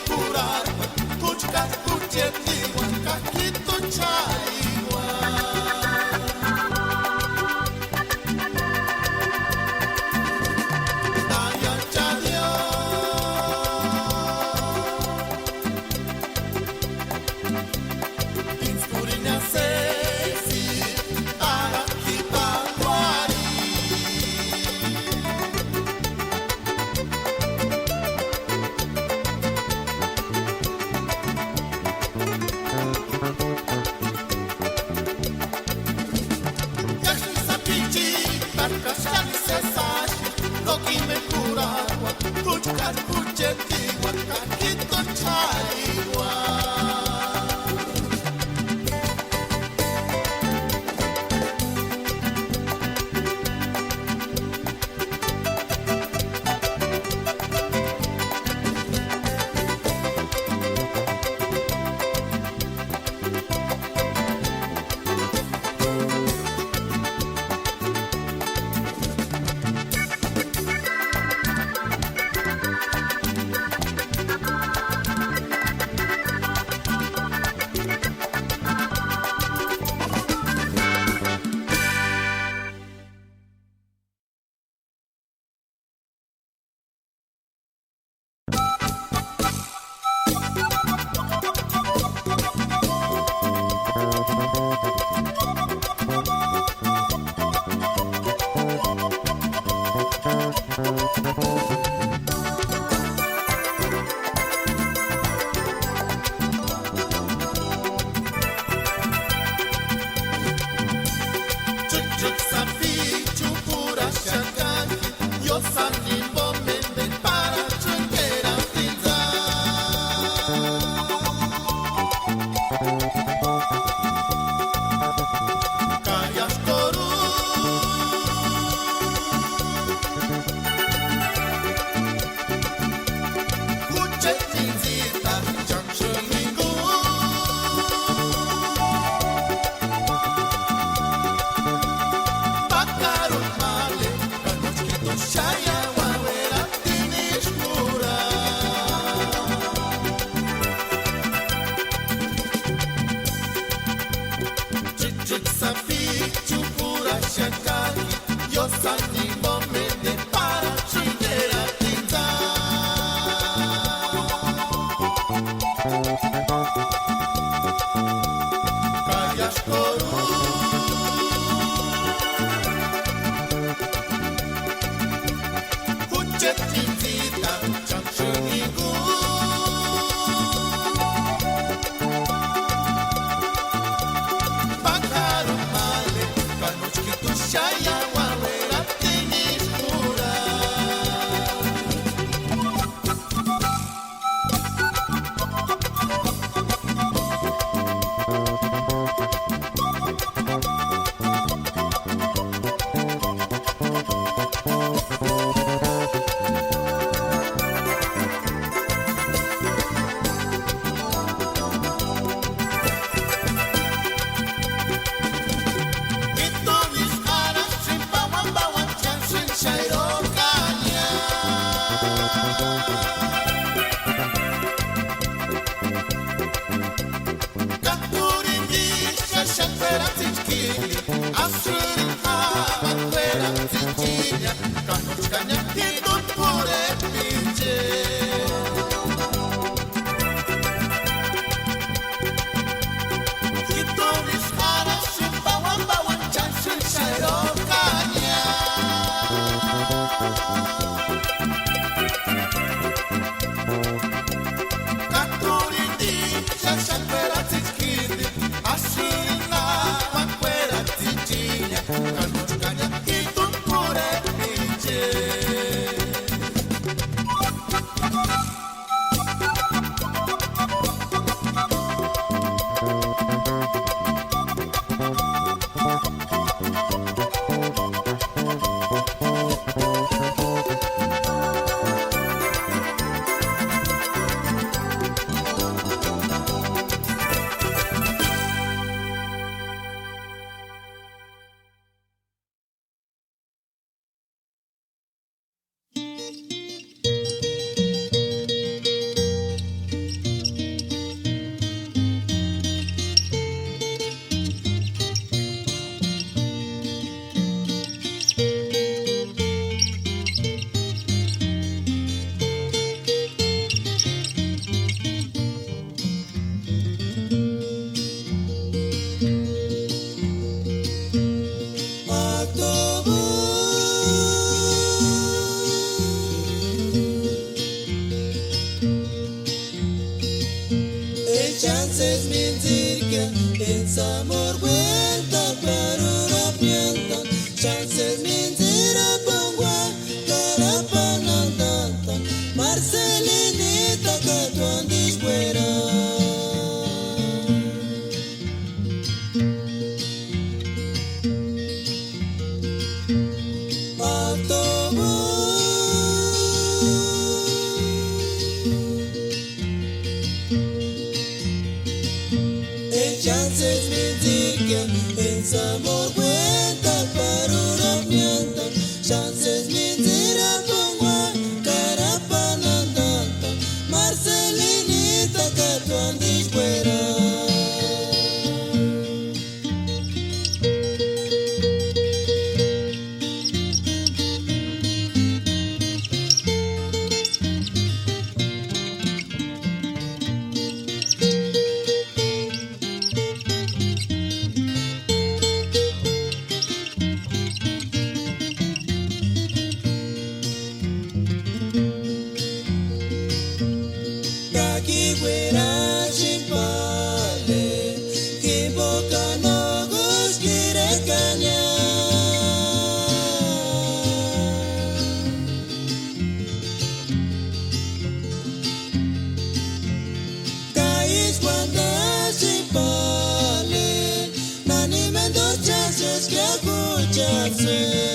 Speaker 2: curar, kuchka kuchetiwa, kakito chaiwa. Daya chadio, inspurinya sesi, ara kita kwari. Yashi sapiti, barkashani sesashi, loki me kurawa, kuchkar kuchetiwa, kakito chaiwa. Chuk sapi chupura shakaki, yo sanimbo mende para chukera tiza. Kayas koru, kuche tinzita, chanchulingu. Pakarul male, kanochkito shaya wawera tinishkura. Chichik sapi chupura shakaki, yo sanimo mende para chingera tinza. Kayas koru, kuchetinzita, chanchuningu. Pájaro male, kanochkito shaya wawera tinishkura. chances mentirka es amor cuenta para pianta chances mentira pongua cara panandanta Marcelinita catuan dispuera chances mentirka es amor cuenta para una pianta chances mentira pongua cara panandanta Marcelinita catuan dispuera Kaki fuera chimpale, que boca no gus quiere cañar. Caís cuando chimpale, nani me dos chances que escucharse.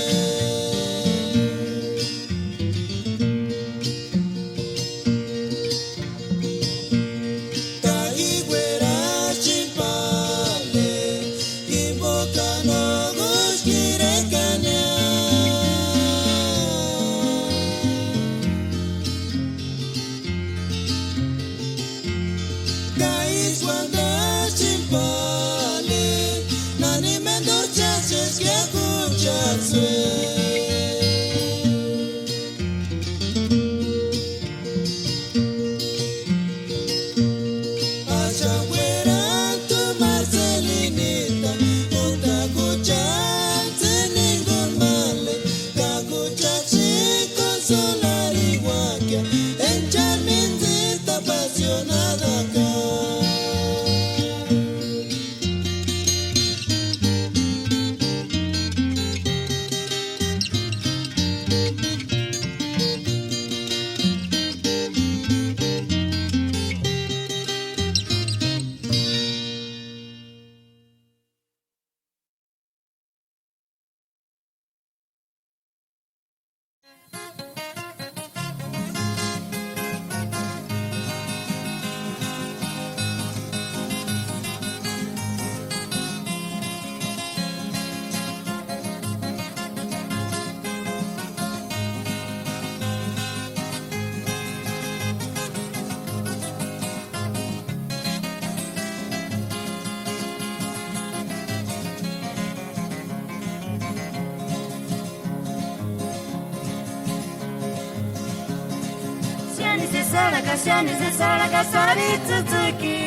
Speaker 7: Shani se sara kasari tsuki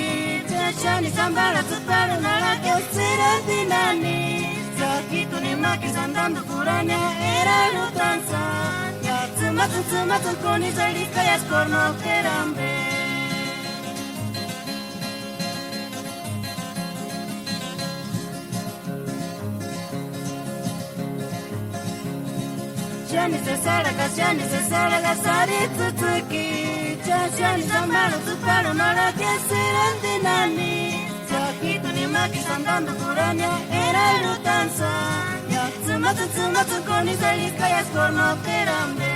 Speaker 7: Shani sambara tsuparu nara kyotsira dinani Sakitu ni makis andando purania era lutanza Tsumatun con israelita y ascorno kerambe Shani se sara kasari tsuki Shani sambara tsuparu nara kyotsira dinani Sakitu ni makis andando purania era lutanza Tsumatun con israelita y ascorno kerambe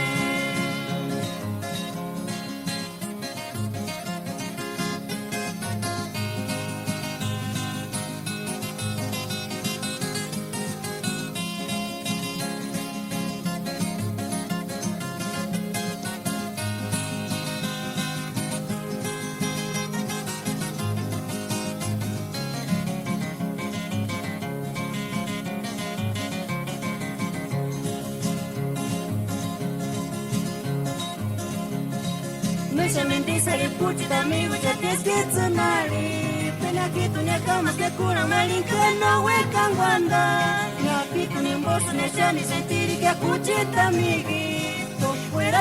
Speaker 7: Sementisa puti amigo ya te sketsunari Pena kitu ne kama ke kuna malinka no we kangwanda Ya pitu ni mboso ne shani sentiri ke kuchita migi To fuera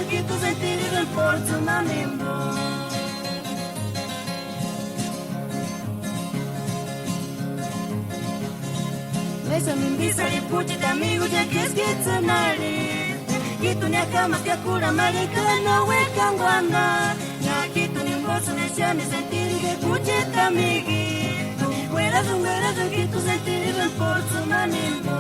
Speaker 7: kitu sentiri del porto mamimbo Esa mimbisa lipuchita amigo ya que es que tsanari. Kitu ni kama kia kura marika no weka ngwana. Ya kitu ni mboso na shani sentiri de puchita amigi. Fuera de kitu sentiri ben por su manimbo.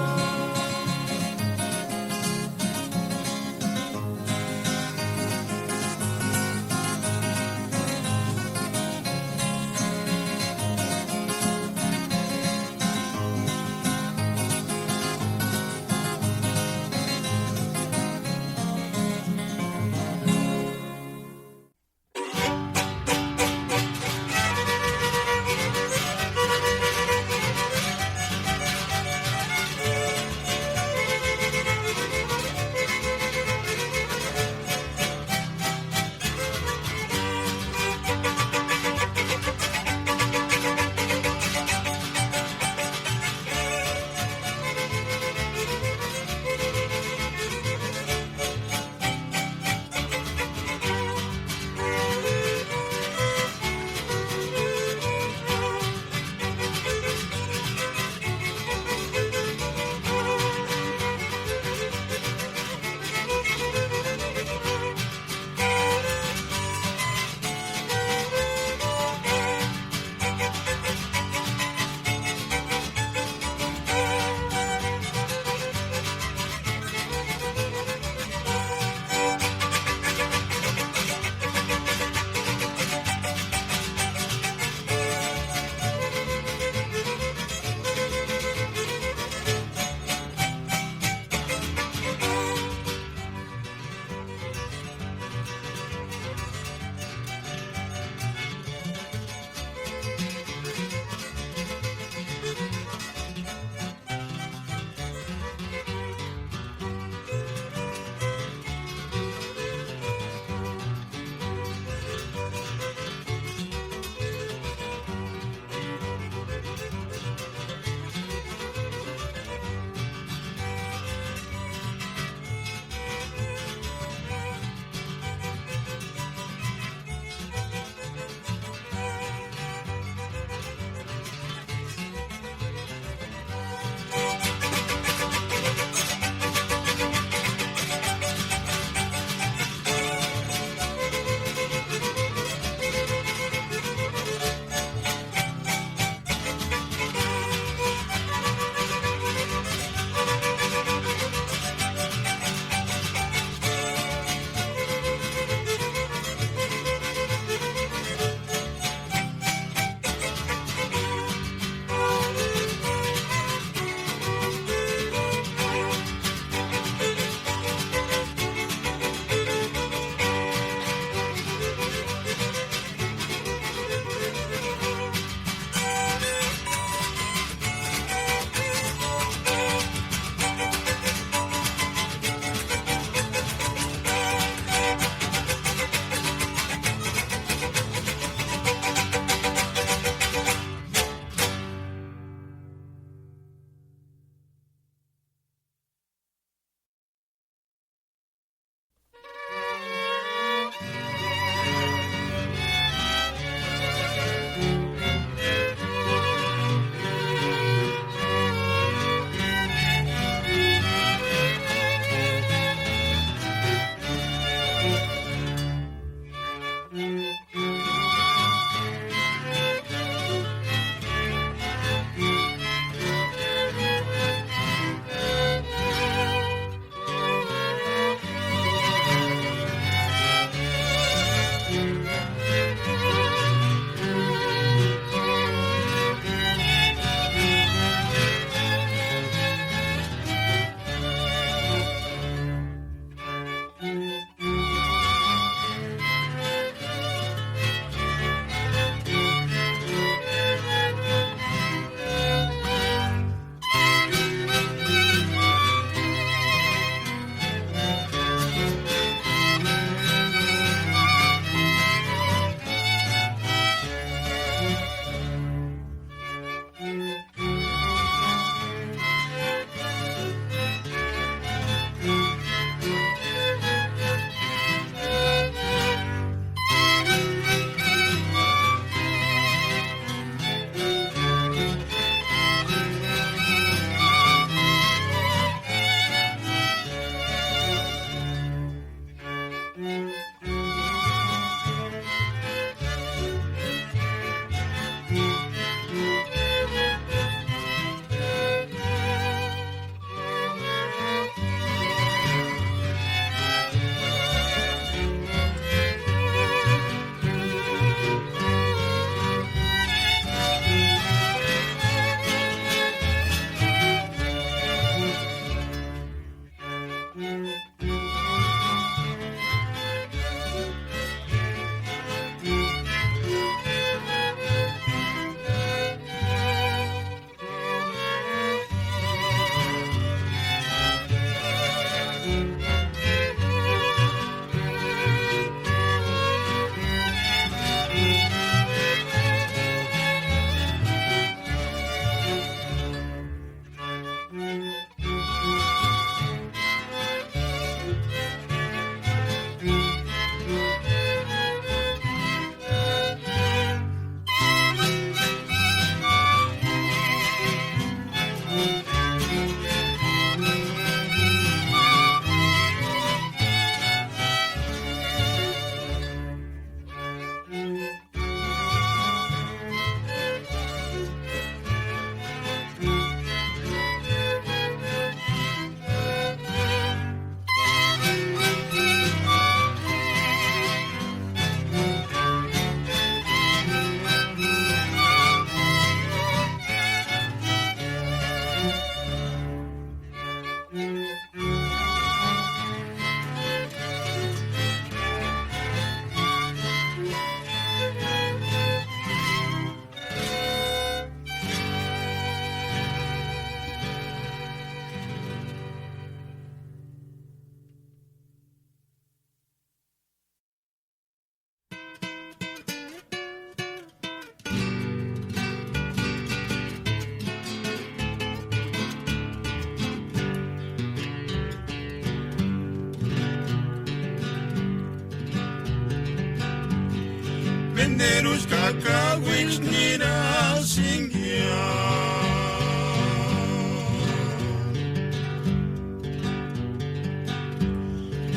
Speaker 5: Menderus kakawich nira singia.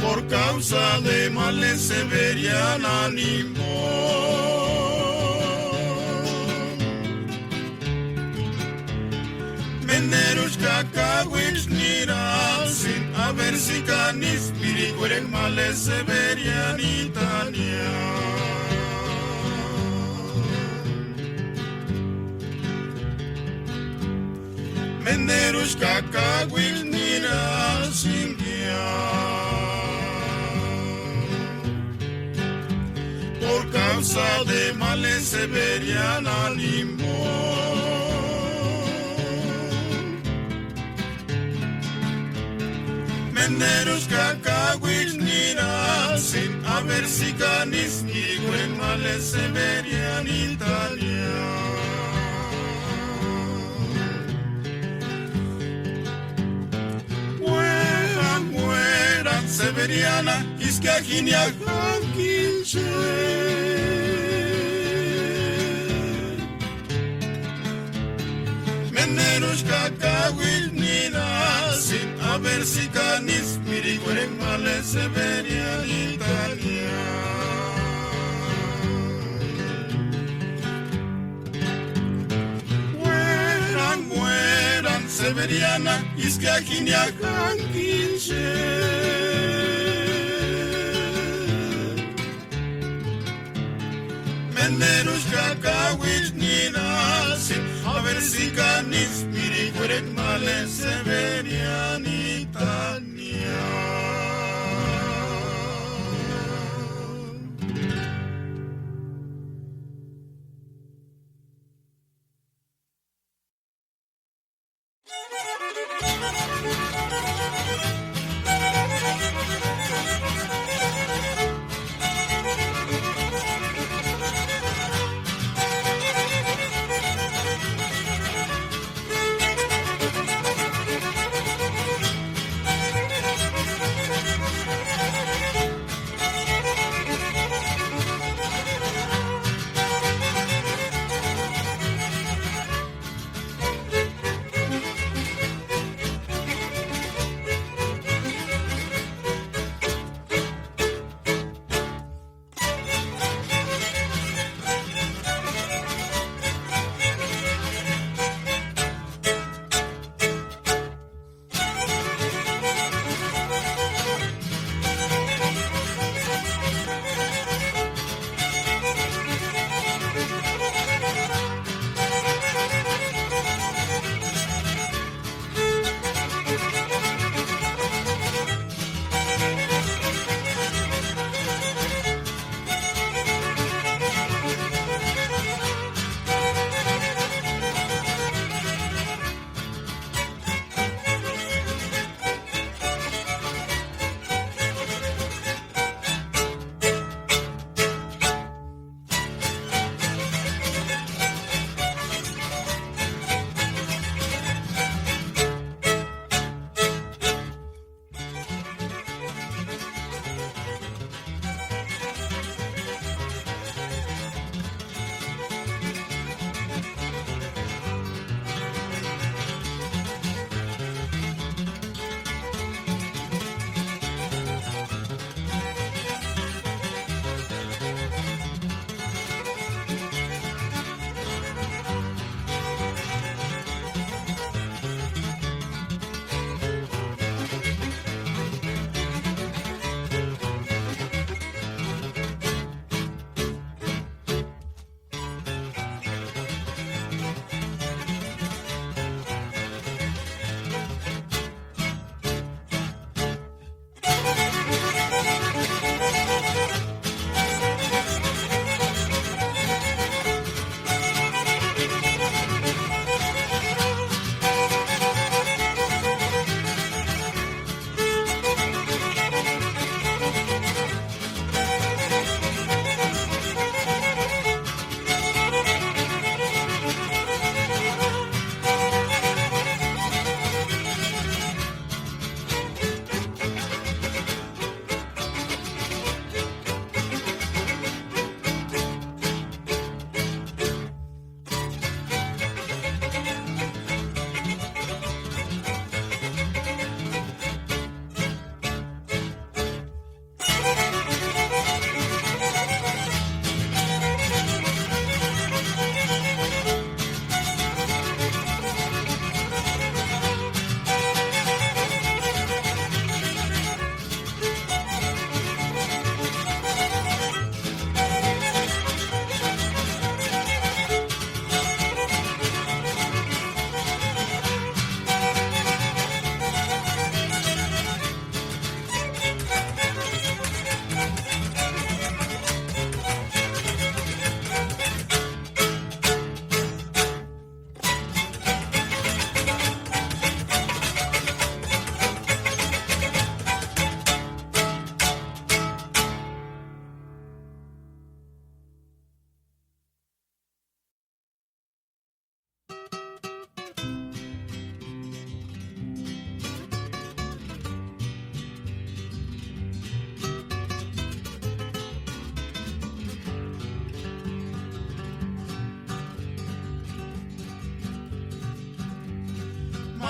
Speaker 5: Por causa de males se verían ánimo. Menderus kakawich nira sin haber si canis piricueren males se verían Italia. Menderus kakawich nira singia. Por causa de males se verían ánimo. Menderus kakawich nira sin haber si canis ni buen males se verían Italia. Mueran Severiana, Iscajinia, Hanquinche. Menderus kakawich nira sin haber si canis piricueren males se verían Italia. Mueran Severiana, Iscajinia, Hanquinche. Menderus kakawich nira sin haber si canis piricueren males se verían Italia.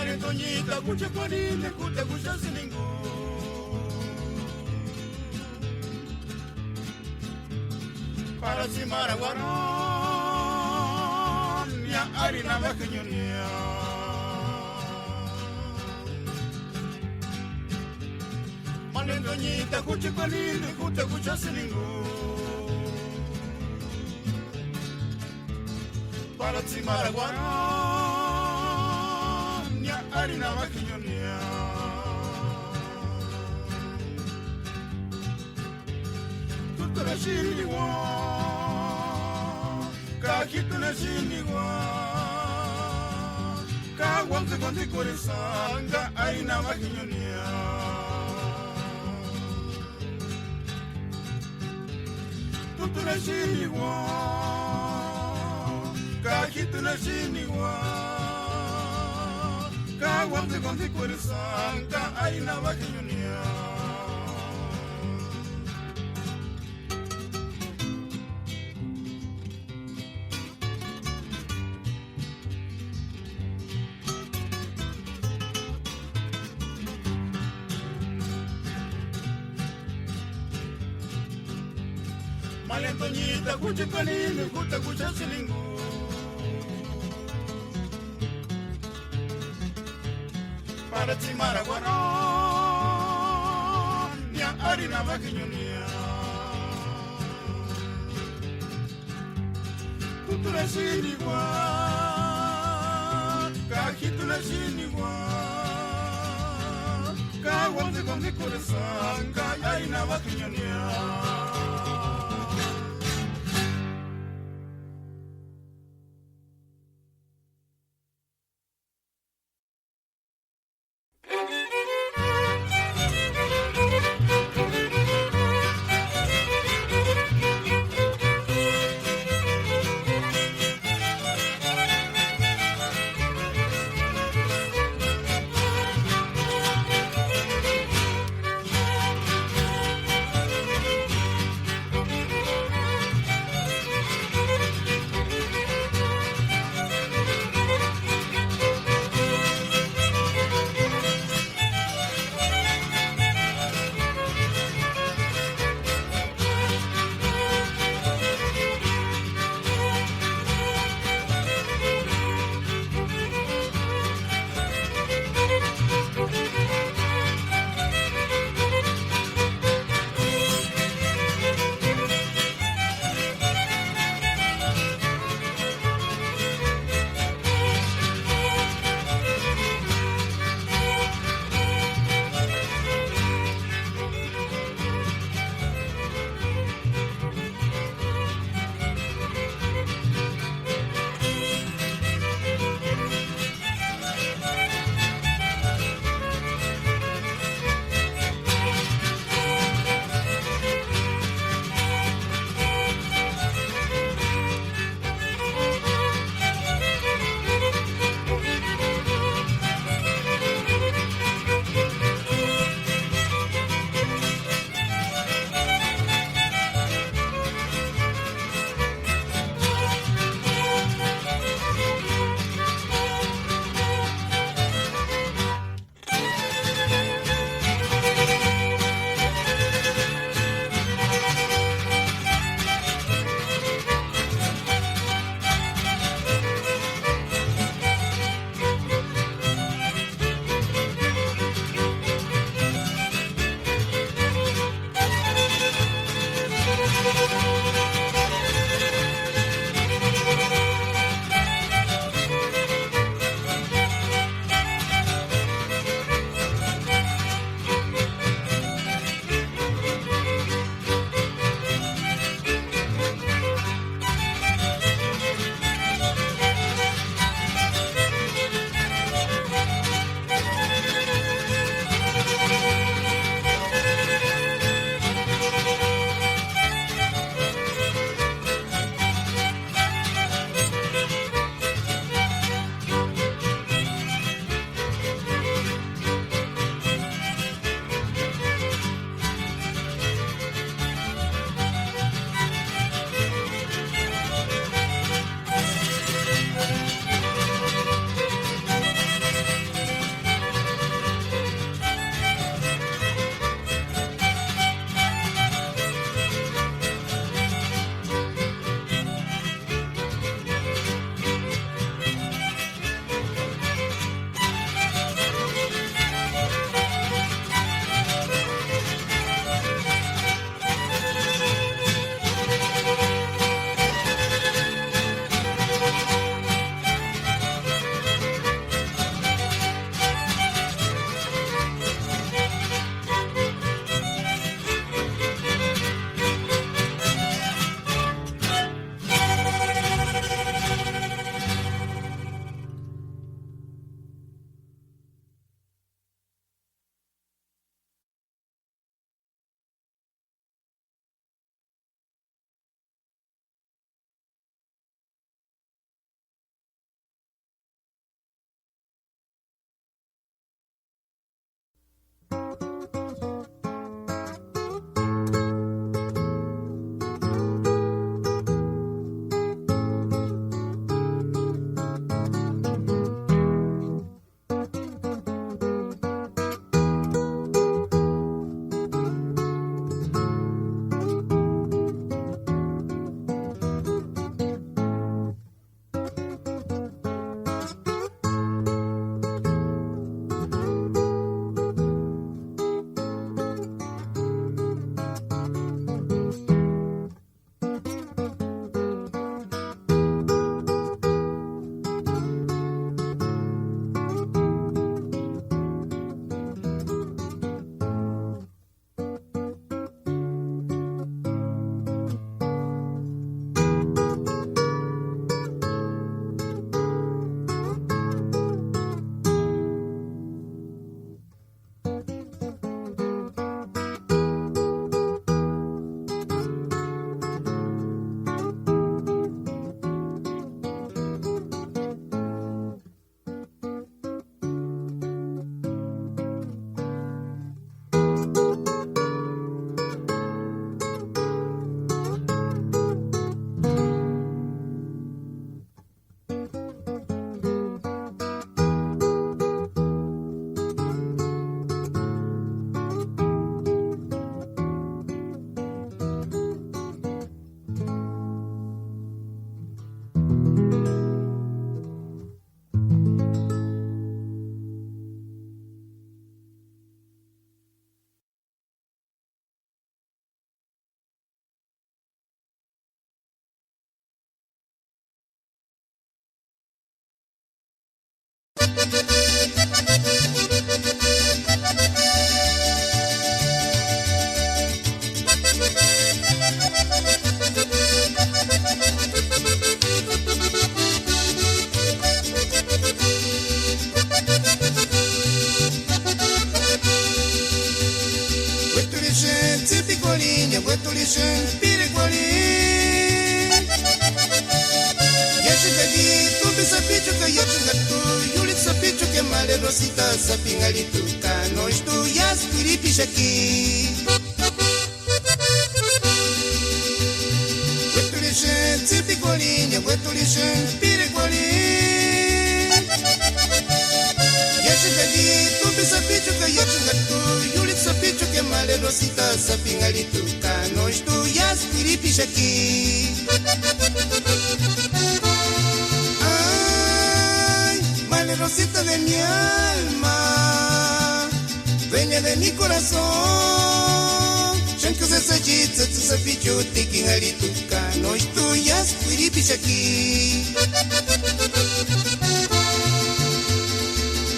Speaker 5: Mare Toñita, cucha cuanine, cuta cucha sin ningún. Para Simara Guarón, ya harina bajeñonía. Mare Toñita, cucha cuanine, cuta cucha sin ningún. Para Simara Guarón, ya harina bajeñonía. Na shiniwa, kakitu na shiniwa, kawamse konti koresanga aina makinyonia. Tutu na shiniwa, kakitu na shiniwa, kawamse konti koresanga aina makinyonia. Malentoñita, cucha canine, cuta cucha silingo. Para Simara Guarón, ya harina vaquiñonía. Tutu la sinigua, cajitu la sinigua, caguante con mi corazón, harina vaquiñonía.
Speaker 2: Rosita sapingalituka no estudias piripichaki Wetulishen tipikolin ya wetulishen pirekolin Yachigadi tumbi sapichuka yachigatu yulit sapichuke male Rosita sapingalituka no estudias piripichaki Rosita de mi alma, dueña de mi corazón. Shanku se sajitza tu sapichu tikin alituka no estuyas piripichaki.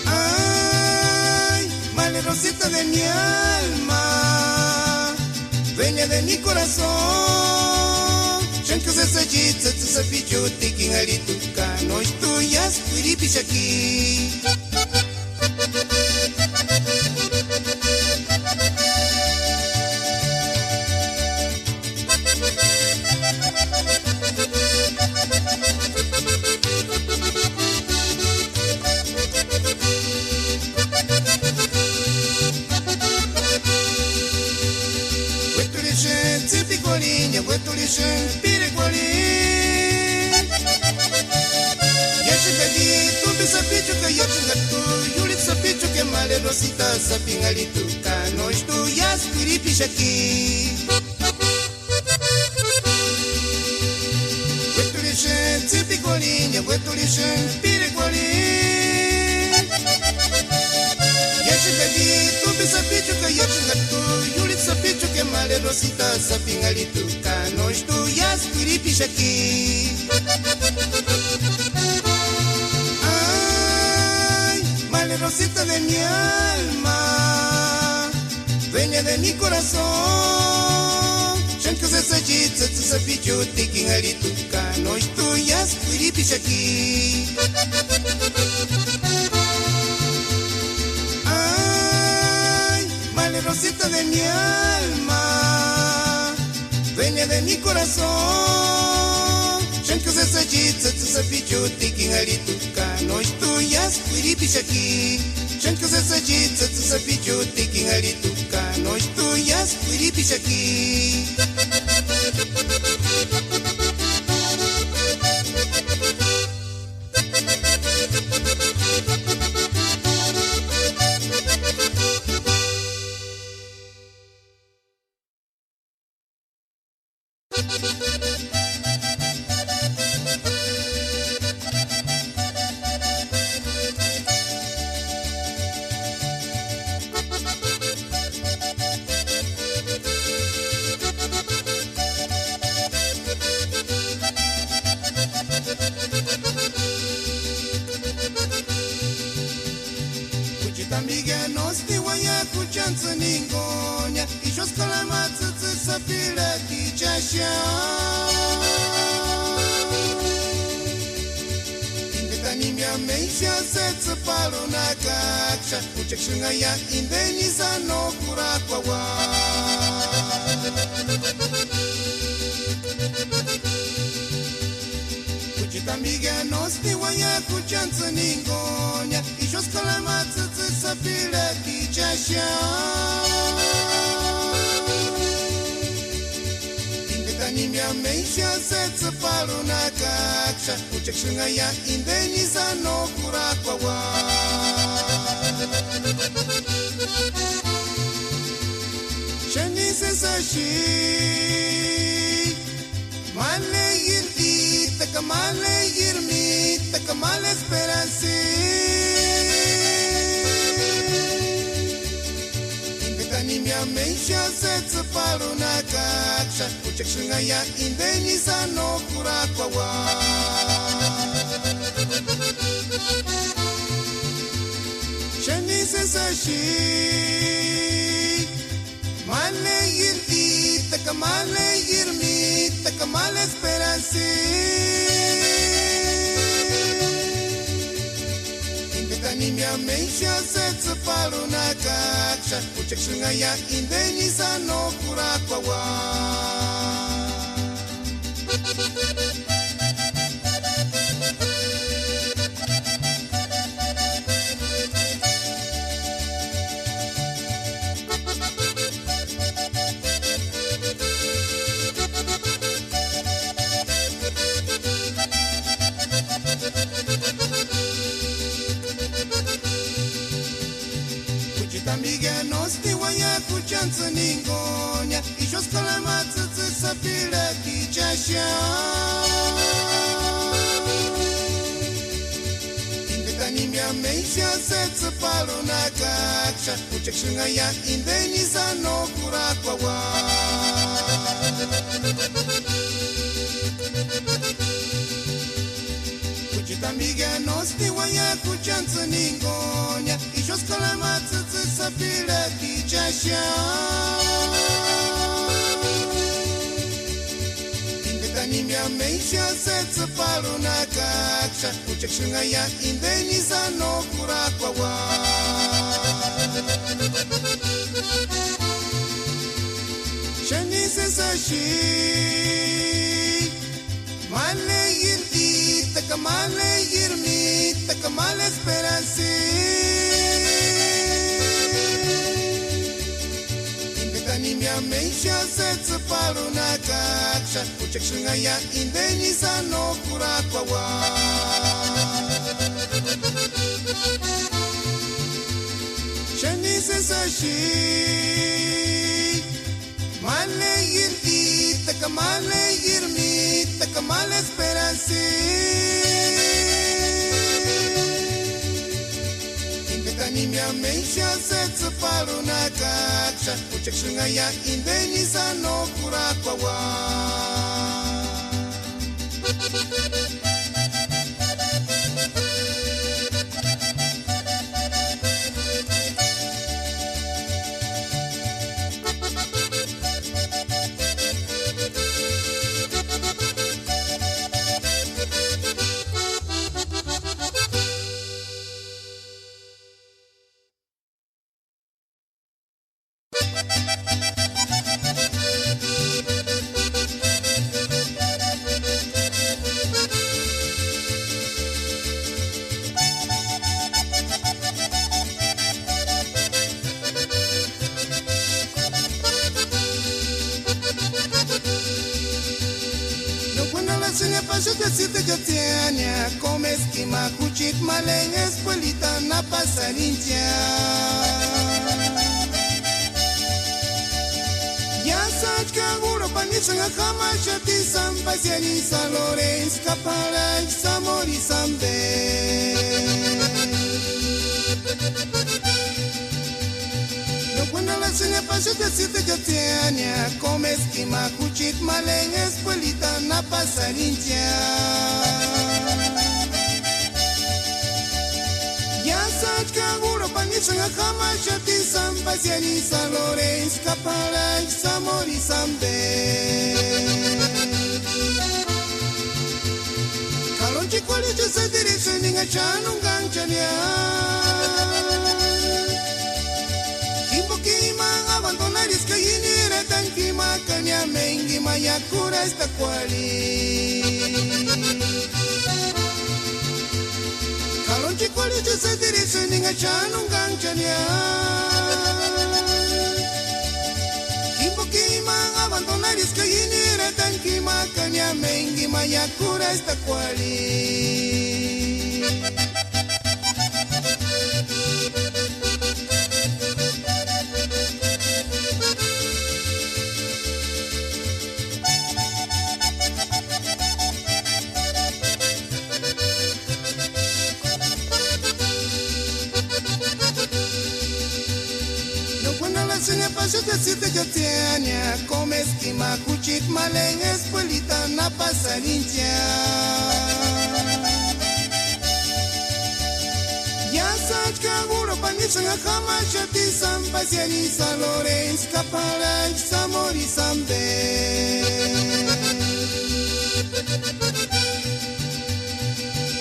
Speaker 2: Ay, vale Rosita de mi alma, dueña de mi corazón. Shanku se sajitza tu sapichu tikin alituka no estuyas piripichaki. Wetulishen tipikolin ya wetulishen pirekolin Yachigadi tumbi sapichuka yachigatu yulit sapichuke male Rosita sapingalituka no estuyas piripichaki Wetulishen tipikolin ya wetulishen pirekolin Yachigadi tumbi sapichuka yachigatu yulit sapichuke male Rosita sapingalituka no estuyas piripichaki Rosita de mi alma, dueña de mi corazón. Shanku se sajitza tu sapichu tikin alituka no estuyas piripichaki. Ay, vale Rosita de mi alma, dueña de mi corazón. Shanku se sajitza tu sapichu tikin alituka no estuyas piripichaki. Shanku se sajitza tu sapichu tikin alituka no estuyas piripichaki. Amiga nos te waya kuchanza ningonya Ishos kalamatsu tsu sapira kichasha Indetani mia meisha setsu palu nakaksha Kuchakshunga ya indeniza no kurakwa wa Amiga nos te waya kuchanza ningonya Ishos kalamatsu tsu sapira kichasha Indetani mia meisha setsu palu nakaksha Kuchakshunga ya indeniza no kurakwa wa Shani se sashi Male yirdi takamale yirmi takamale esperansi Indetani mia meisha setsu palu nakaksha Kuchakshunga ya indeniza no kurakwa wa sashi male yirdi takamale yirmi takamale esperansi indetani mia meisha setsu paluna kaksha uchekshunga ya indeni sano kurakwa Amiga nosti waya kuchanzu ningonya ishos kalamatsu sapila kichasha indetani mia meisha setsu paluna kaksha uchekshunga ya indeni sano kurakwa Amiga nosti waya kuchanzu ningonya ishos kalamatsu sapila kichasha indetani mia meisha setsu paluna kaksha uchekshunga ya indeni sano kurakwa shani sashi male yirdi takamale yirmi takamale esperansi indetani mia meisha setsu paluna kaksha uchekshunga ya indeni sano kurakwa shani sashi male yirdi takamale yirmi takamale esperansi indetani mia meisha setsu paluna kaksha uchekshunga ya indeni sano kurakwa Come esquima cuchit maleng escuelita na pasarincha ya sach kaguro panisanga kama shati sampasiani salores kapara samori sambe no cuando la seña pasete siete gatiania come esquima cuchit maleng escuelita na pasarincha Kaguro panisanga kama shati sampasiani salores kapara samori sambe kalonchi kwalicho sa direction ninga chanungang chania kimbo kima abandonaris kayini retan kima kanya mengi mayakura esta kwali Kwalicho sa direction ninga chanungang chania Kimbo kima abandonaris kayini retan kima kanya mengi mayakura esta kwali Pasete siete gatiania come esquima cuchit maleng escuelita na pasarincha ya sach kaguro panis sanga kama shati samba siani sa Lorenz kapala samori sambe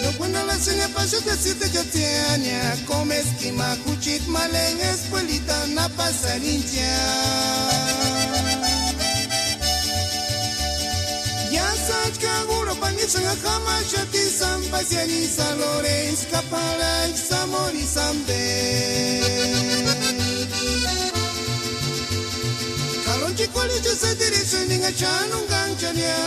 Speaker 2: no buena la sanga pasha te sita jatiania come esquima cuchit malen escuelita na pasarincha ya sach kaguro pani sanga kama shati samba siani sa Lorenz kapala samori sambe kalonchi college sa direzione ninga chanung gangchania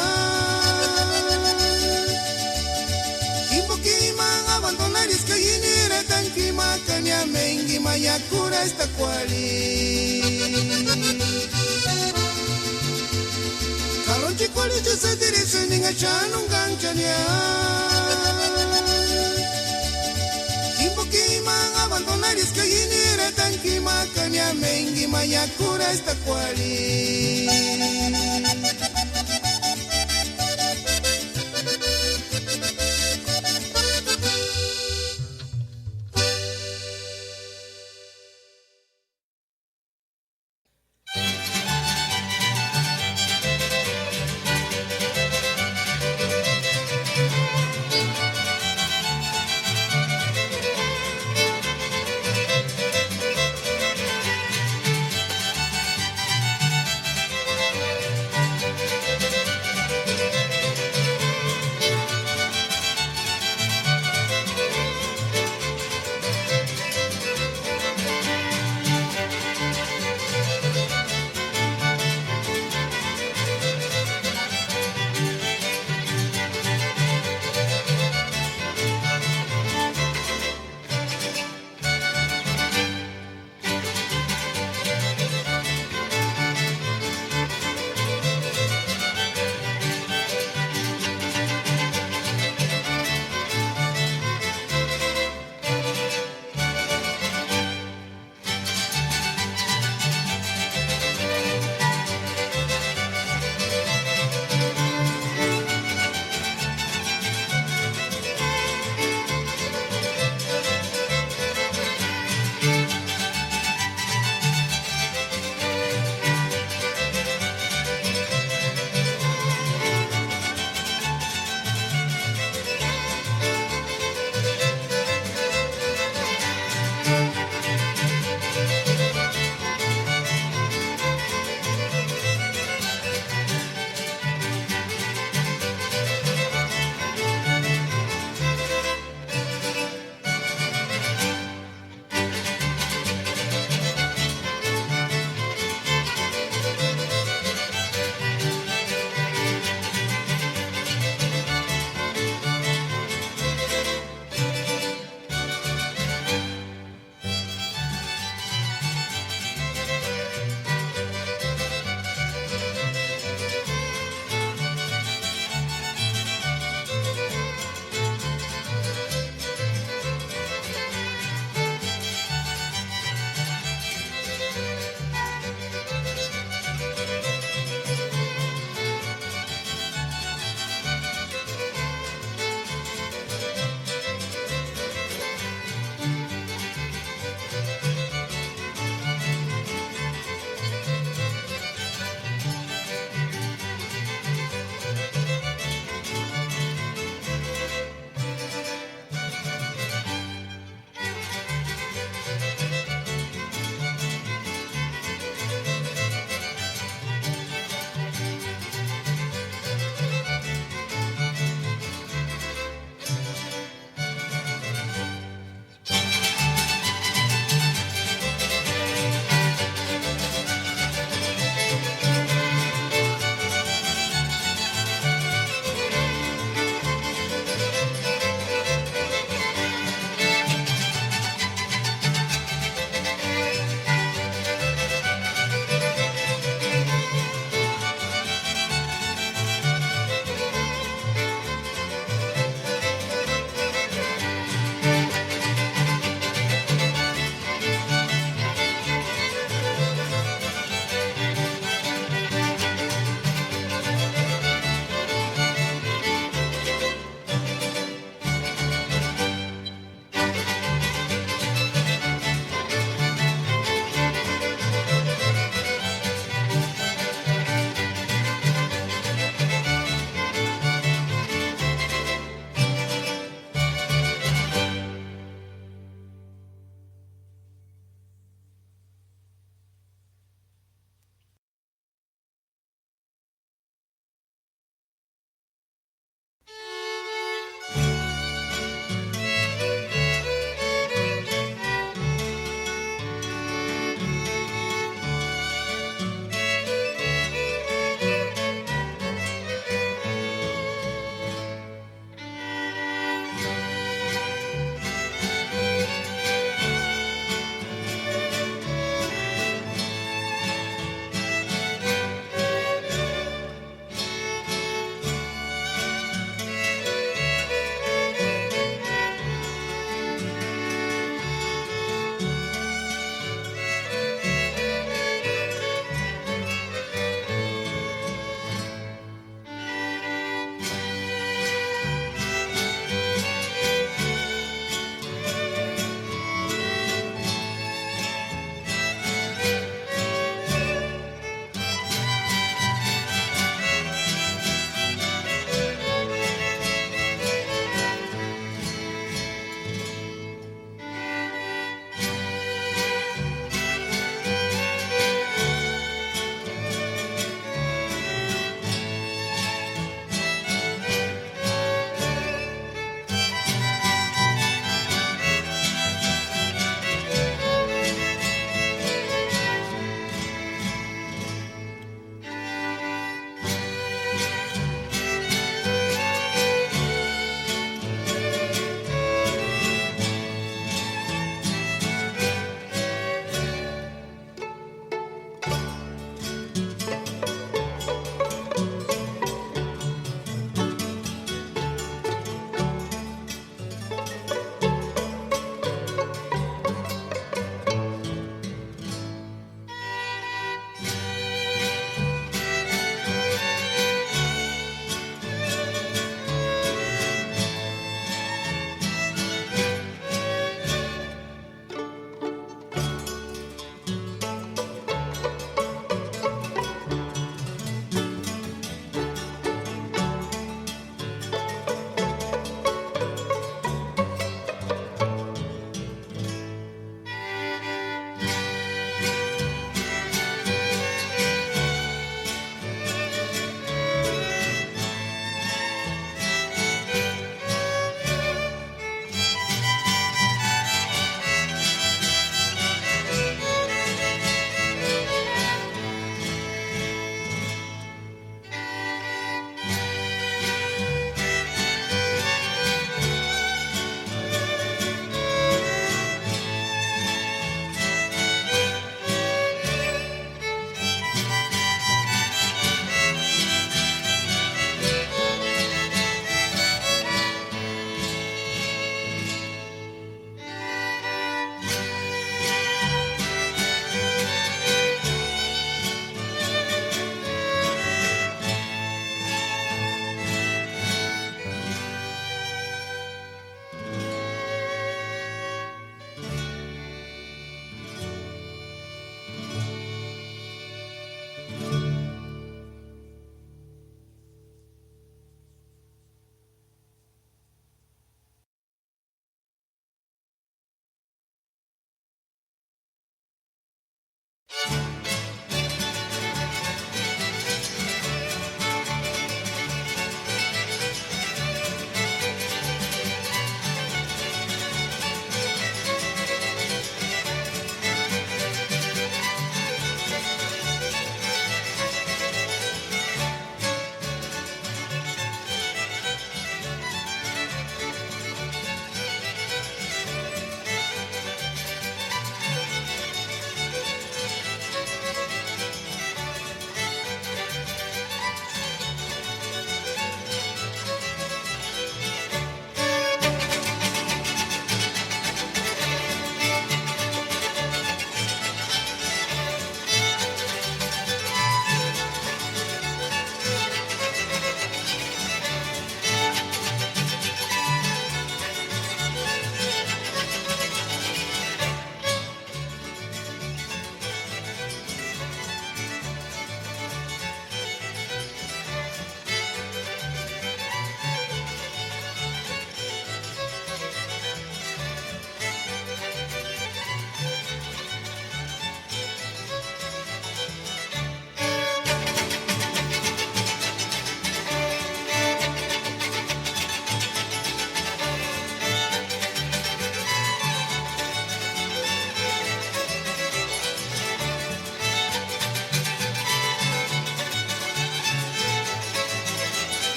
Speaker 2: kimbo kima abandonar iska yinira tan kima kanya mengi mayakura esta kwali kalonchi college sa direzione ninga chanung gangchania kimbo kima abandonar iska yinira tan kima kanya mengi mayakura esta kwali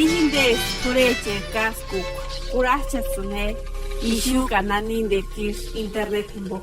Speaker 8: Kihinde Tureche Kaskuk, Uracha Sune, Ishu Kananin de Kish Internet Bo.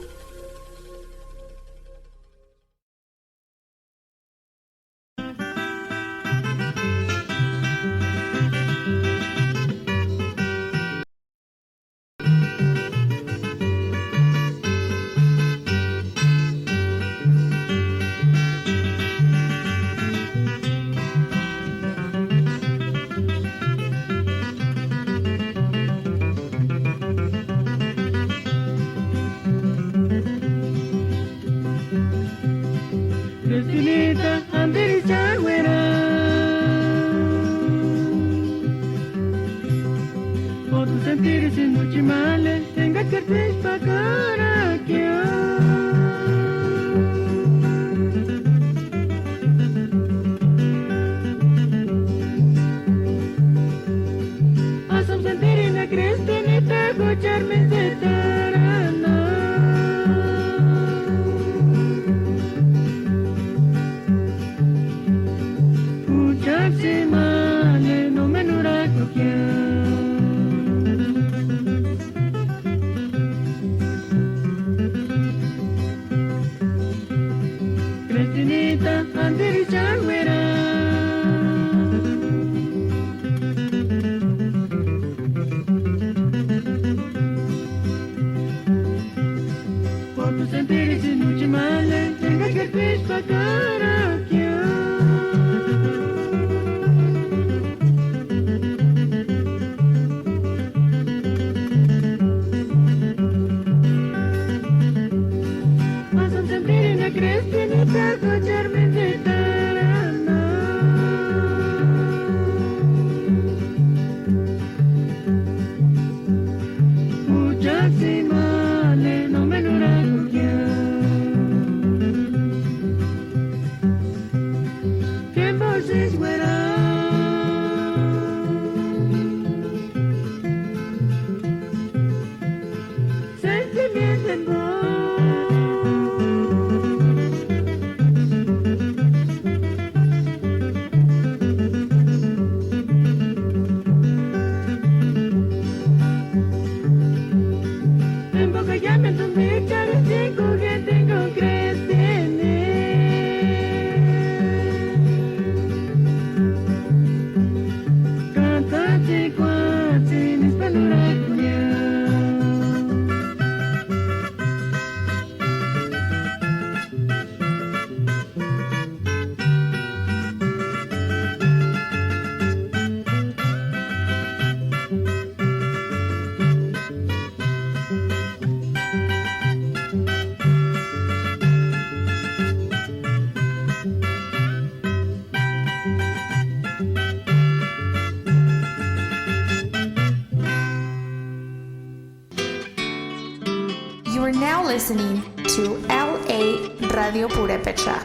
Speaker 9: You are now listening to LA Radio Purepecha.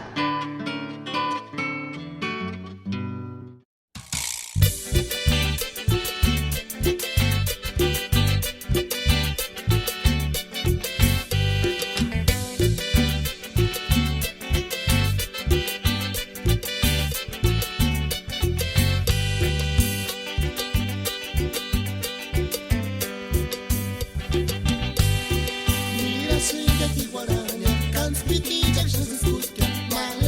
Speaker 2: Mira, sigue aquí, guaraña, can't speak me, Jesus, good,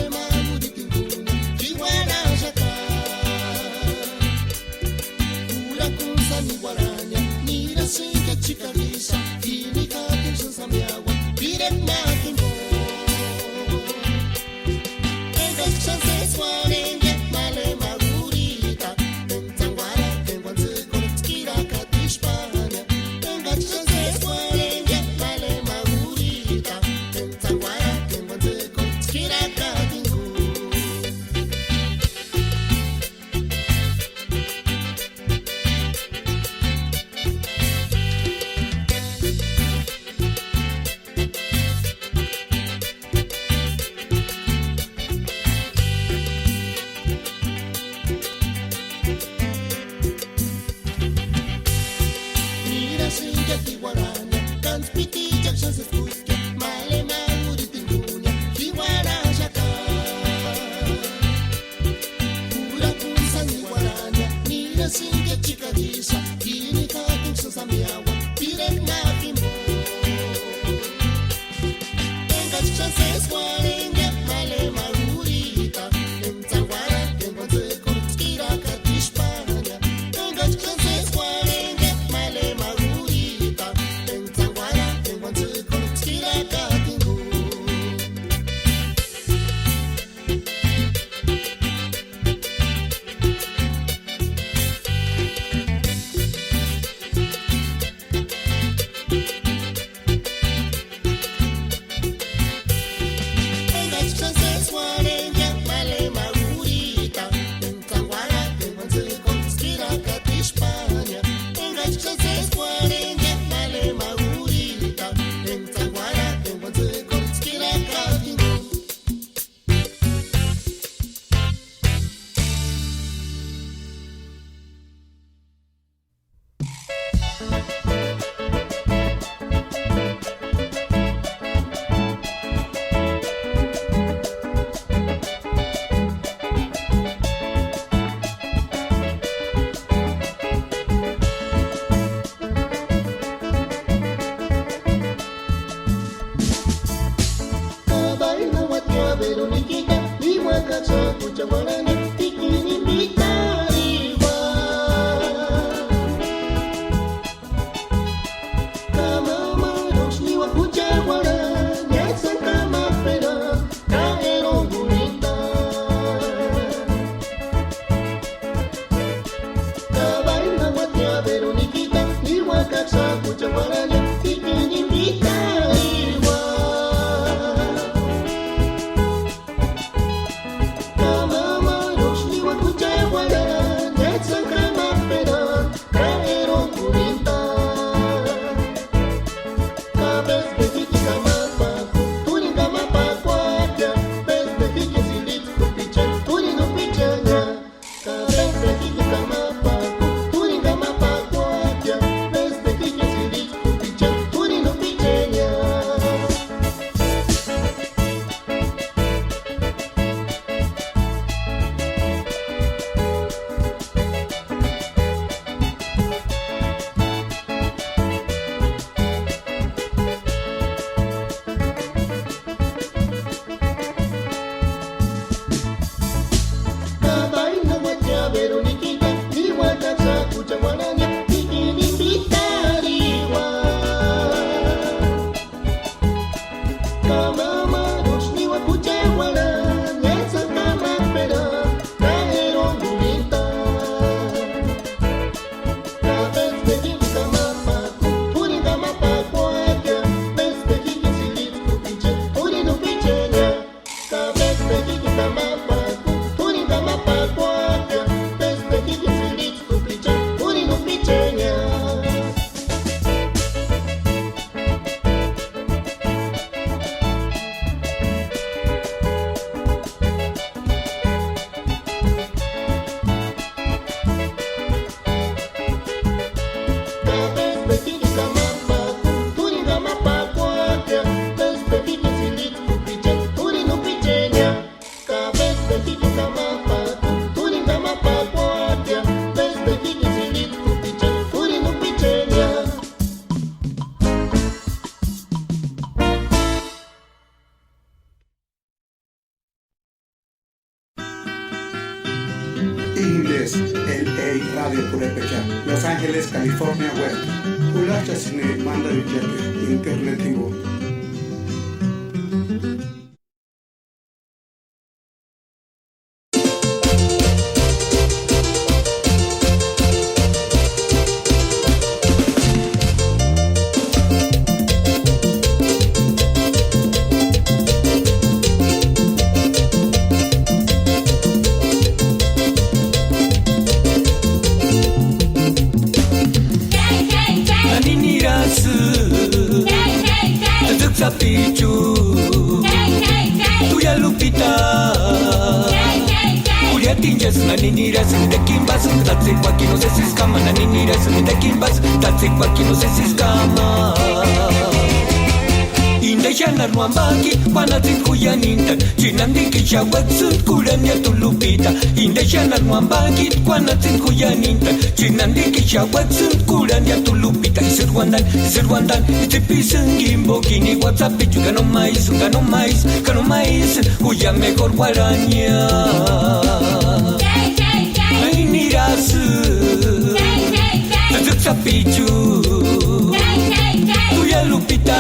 Speaker 1: Ingles, LA Radio Purepecha, Los Ángeles, California Web. Ulacha sine manda vijape, internetivo.
Speaker 10: Indeshana Nwambaki, Panatin Kuyaninta, Chinandiki Shawatsun, Kurania Tulupita, Indeshana Nwambaki, Panatin Kuyaninta, Chinandiki Shawatsun, Kurania Tulupita, is it one it's a piece in Gimbo, Kini, what's up, you can on mais, Huya mejor guaraña. Ay, Nirasu, Zapichu, Tuya Lupita,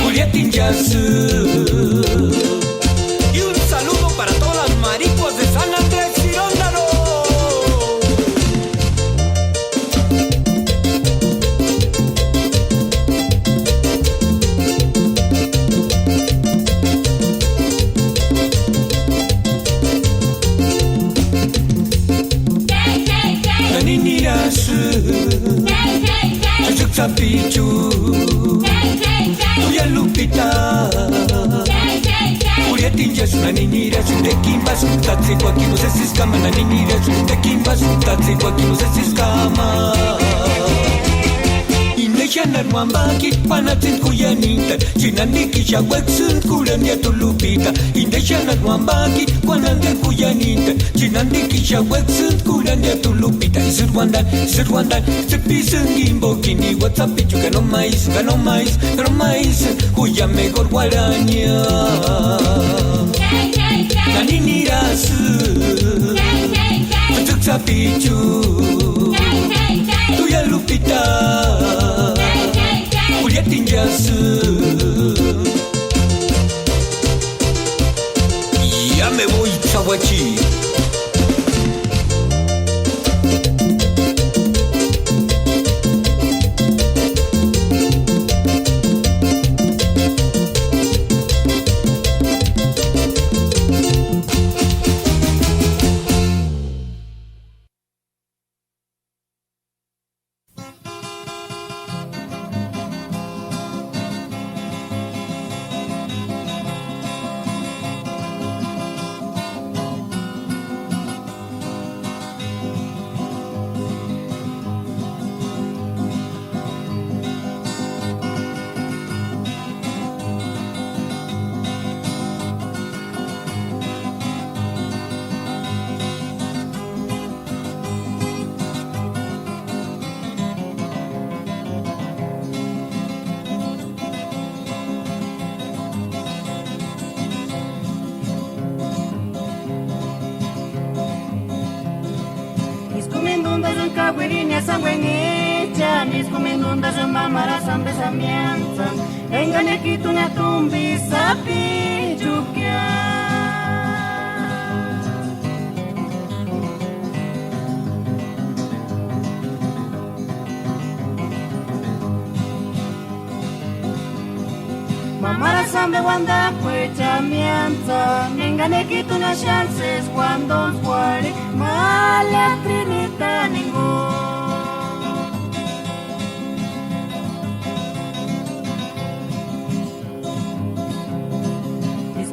Speaker 10: Julia Tinjasu. Y un saludo para todas las maricuas de San Andrés Giróndalo. Zapichu, Tuya Lupita, Julia Tinjas, Naninira, de Kimbas, Tatsi, Joaquín, no sé si escama, Naninira, de Kimbas, Tatsi, Joaquín, no sé si escama. Indeshana Nwambaki, Panatin Kuyaninta, Chinandiki Shawatsun, Kurania Tulupita, Indeshana Nwambaki, Panatin Kuyaninta, Chinandiki Shawatsun, Kurania Tulupita, is it one it's a piece in Gimbo, Kini, what's up, you can on mais, Huya mejor guaraña. Naninirasu, Zapichu, Tuya Lupita, Julia Tinjasu. Ya me voy, Chawachi.
Speaker 7: Sanguenita, mis comendundas en mamara san besamianza, engane quito una tumbi sapi yukia. Mamara san be wanda puecha mianza, engane quito una chances cuando fuere mala trinita ningún.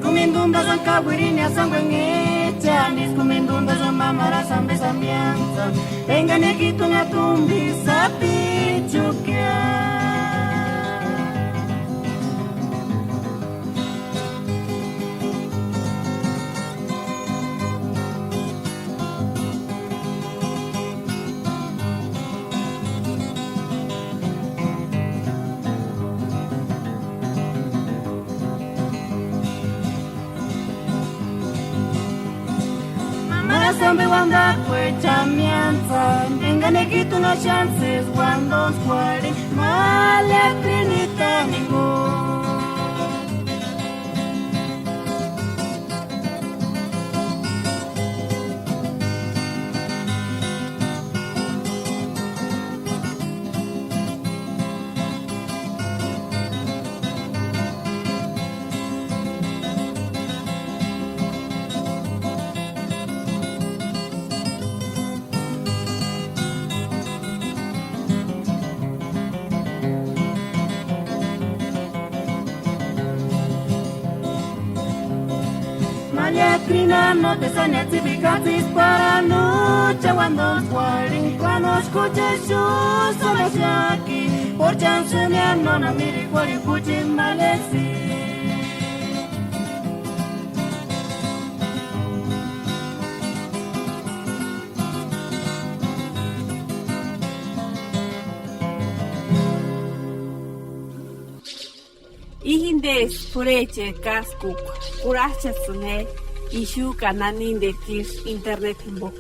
Speaker 7: Comendundas en Cahuirinia, Sanguenita, mis comendundas en Mamara, San Besamianza, vengan aquí tu na tumbi, sapichukia. Sambe wanda puecha mianza, engane quito no chances cuando fuere mala trinita ningún. Carolina, no te soñas y picatis para lucha cuando fueren cuando escuches sus solos aquí por chance mi nona miri cuali cuchi malesi.
Speaker 8: Ihindes pureche kaskuk kuracha sune ishu kananin de kir internet himbo.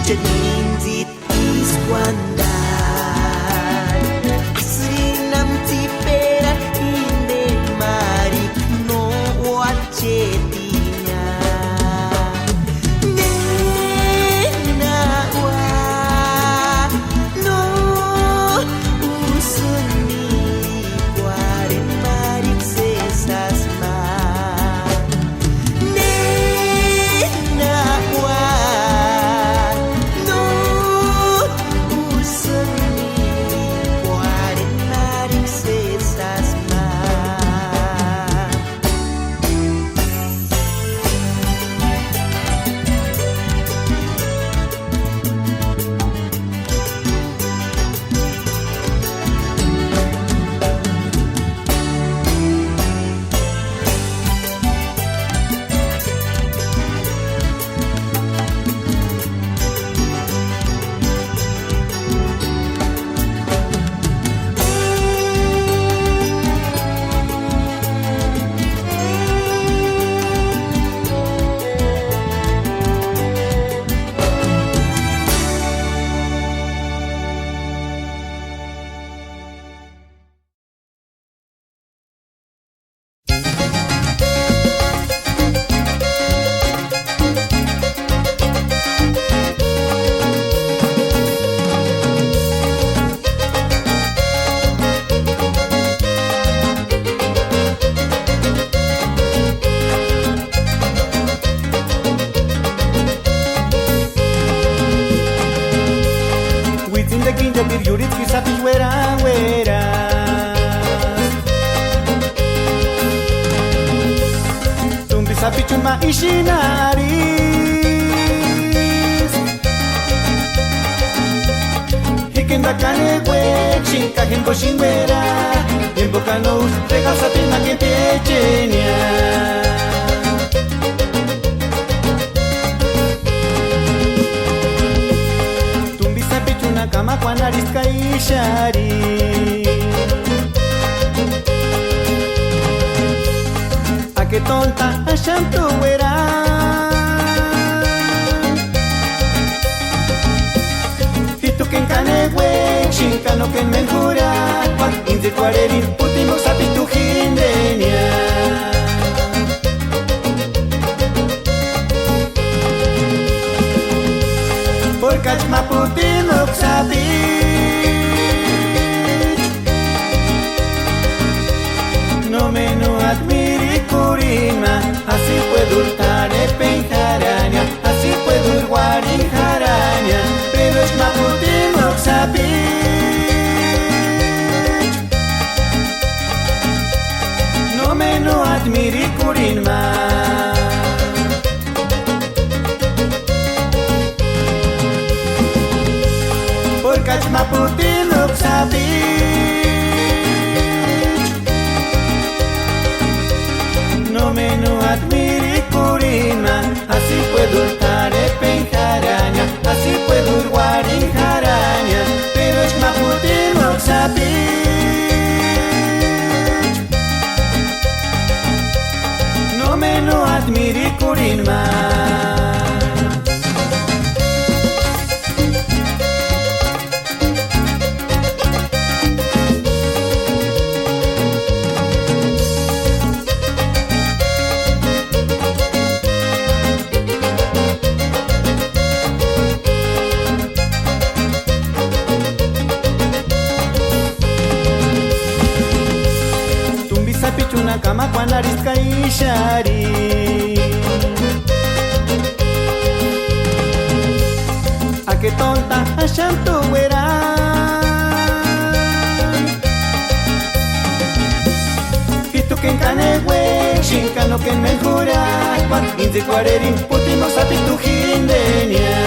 Speaker 11: Janinzit isquandar Asrinam tipera inde marik no wachetinya Nena wa no usuni kwaren marik sesasma Nena wa no usuni kwaren marik sesasma Within the king of Yurit Kisapi Wera Wera Tumbi Sapichun Ma Ishinaris Hiken Bakane Wek Shinka Himbo Shinwera Himbo Kanos Regal Sapina Kempiechenia Kama kwa nariska ishari Ake tonta asham tu wera Hitu ken kane wek shinkano ken menjura Kwa inzi kwarerin putimo sapitu hindenia Porkach maputinok sabich No me no admiri kurima Así puedo hurtar penjaraña Así puedo hurguar en jaraña Pero es maputinok sabich No me no admiri kurima Porkach maputinok sabich No me no admiri kurima Así puedo hurtar penjaraña Así puedo hurguar en jaraña Pero es maputinok sabich No me no admiri kurima Pichuna kama kwa nariska ishari Ake tonta asham tu wera Hitu ken kane wek shinkano ken menjura Kwa inzi kwarerin putimo sapitu hindenia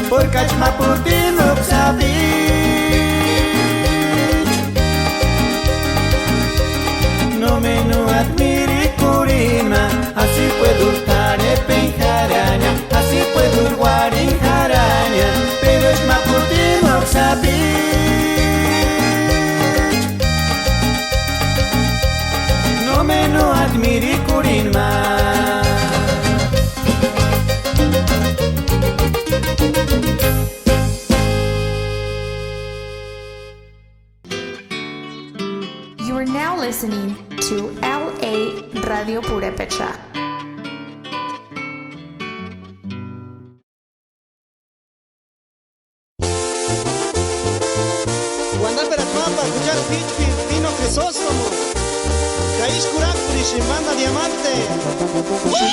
Speaker 11: Porkach maputinok sabich No me no admiri kurima Así puedo hurtar penjaraña Así puedo hurguar en jaraña Pero es maputinok sabich No me kurinma.
Speaker 9: You are now listening to LA Radio Purepecha.
Speaker 12: Guandaperatmapa, Cuyar Pichpi, Pino Crisóstomo, Caís Curacuri, Shimbanda Diamante.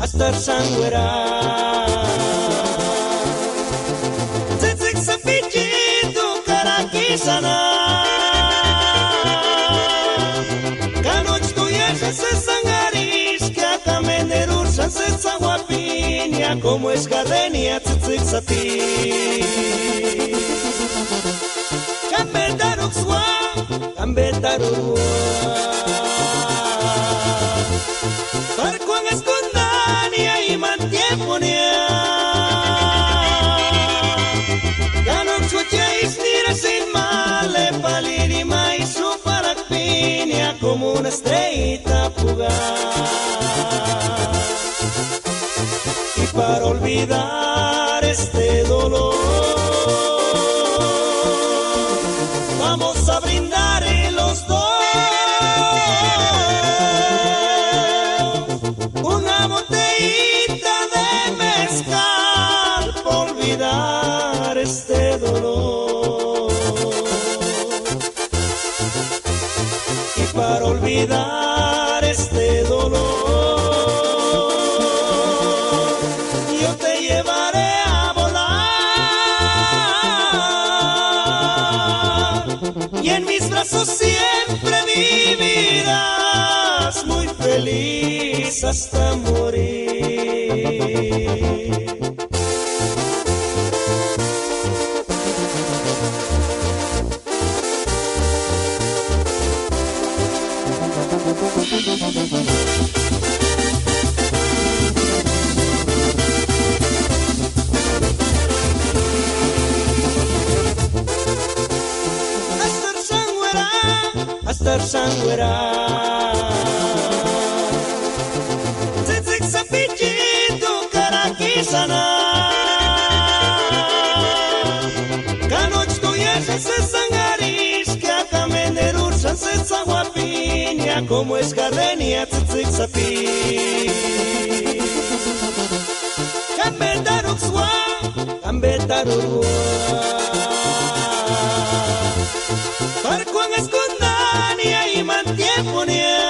Speaker 10: Astar Sangüera Tzitzik Sapichitu Karakisana Kanoch tuyesha se sangaris que acá menerursa se zaguapinia como es gardenia Tzitzik Sapi Kambetarukzwa Kambetarukzwa Parkuan escondania y mantieponia Ganok suecha istira sin male palirima y su paracpinia como una estrellita fugaz Y para olvidar este dolor Vamos a brindar en los dos Una botellita de mezcal por olvidar este dolor Y para olvidar este dolor Yo te llevaré a volar Y en mis brazos siempre vivirás muy feliz hasta morir. Astar Sangüera Tzitzik Sapichitu Karakisana Kanoch tuyesha se sangaris que acá menerursa se zaguapinia como es gardenia Tzitzik Sapi Kambetarukzwa Kambetarukzwa Parkuan escondania y mantieponia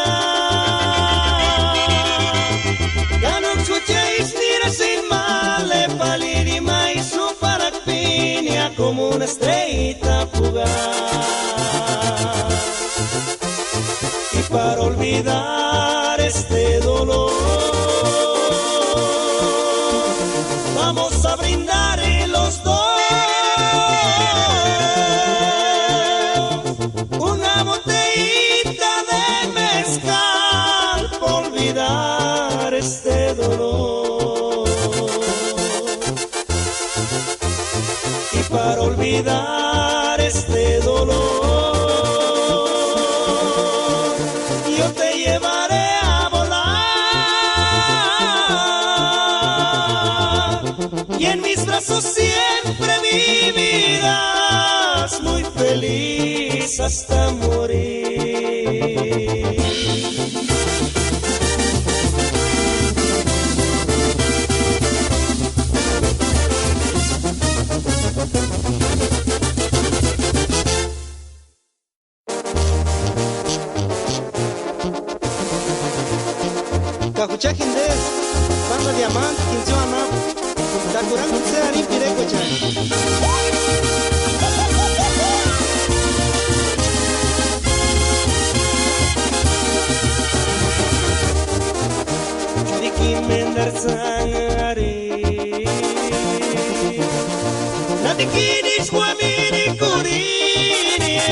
Speaker 10: Ganok suecha istira sin male palirima y su paracpinia como una estrellita fugaz Y para olvidar este dolor Vamos a brindar en los dos Una botellita de mezcal por olvidar este dolor Y para olvidar este dolor Yo te llevaré a volar Y en mis brazos siempre vivirás muy feliz hasta morir.
Speaker 12: Cajuchajindes, Banda Diamante, Quincionap, Tacuran Searin Pirecocha.
Speaker 10: Mendar sangare Nadikinis guamini curinia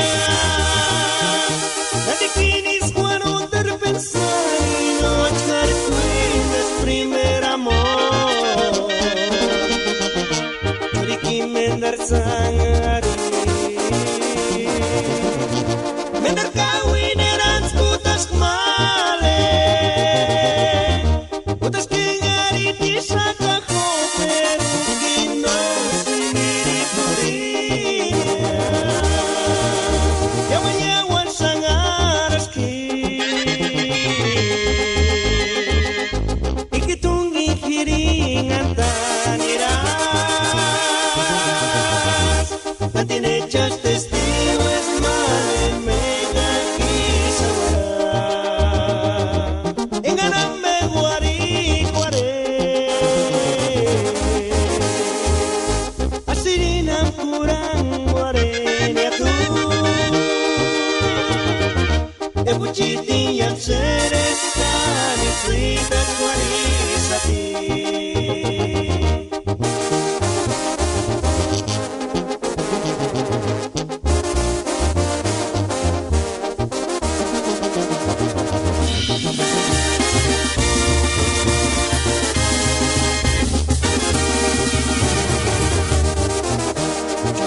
Speaker 10: Nadikinis guano ter pensar No achar cuines primer amor
Speaker 11: hiringan tanirás. Mantiene hechas testigos malen mega kisawara. Enganame guari guare. Asirinam kurang guare niatu. Ebuchiti yang sereskan cerita kuarisati.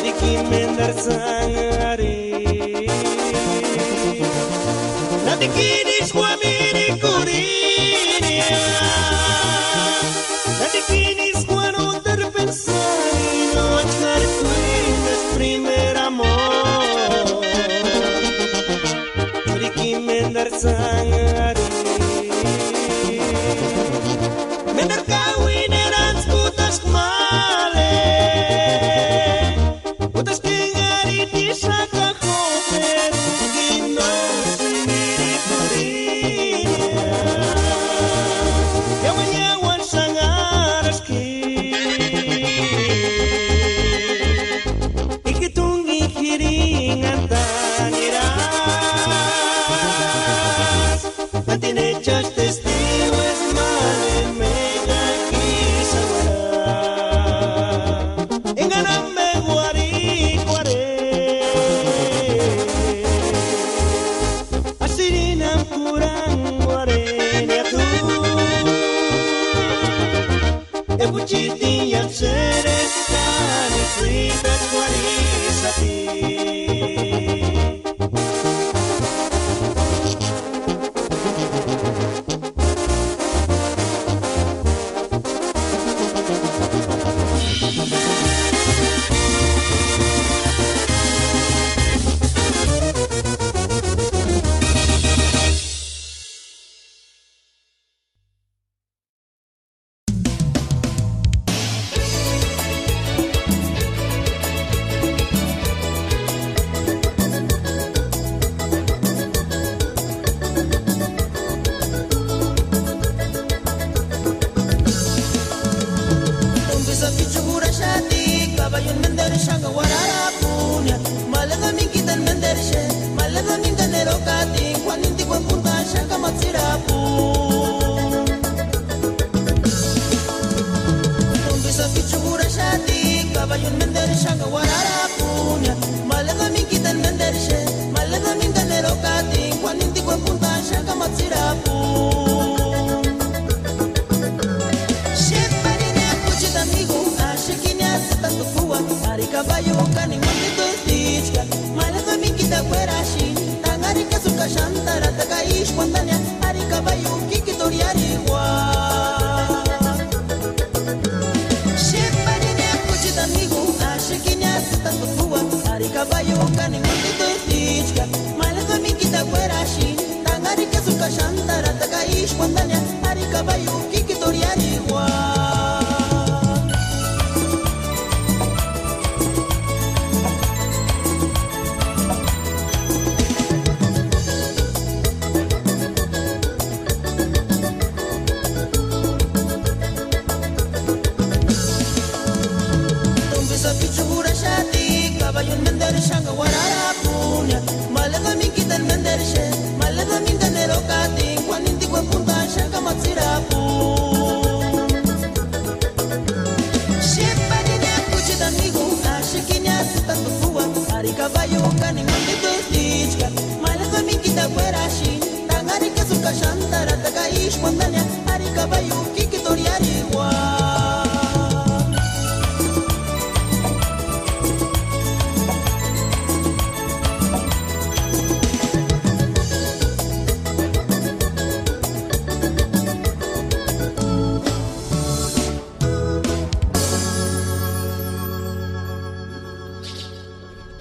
Speaker 11: Dikin mendar sangari. Nanti kini suamini kurinia. Nanti kini suano terpensari. No achar cuinas primer amor. Dikin mendar sangari. Mendar kawin eran putas male. Putas que ngari di saka koper. Gino sendiri kurinia. Yawan sangareski. Ikitungi hiringan taniras. Mantiene hechas testigos malen mega kisawara. Enganame guari guare. Asirinam kurang guare niatu. Ebuchiti yang sereskan cerita kuarisati.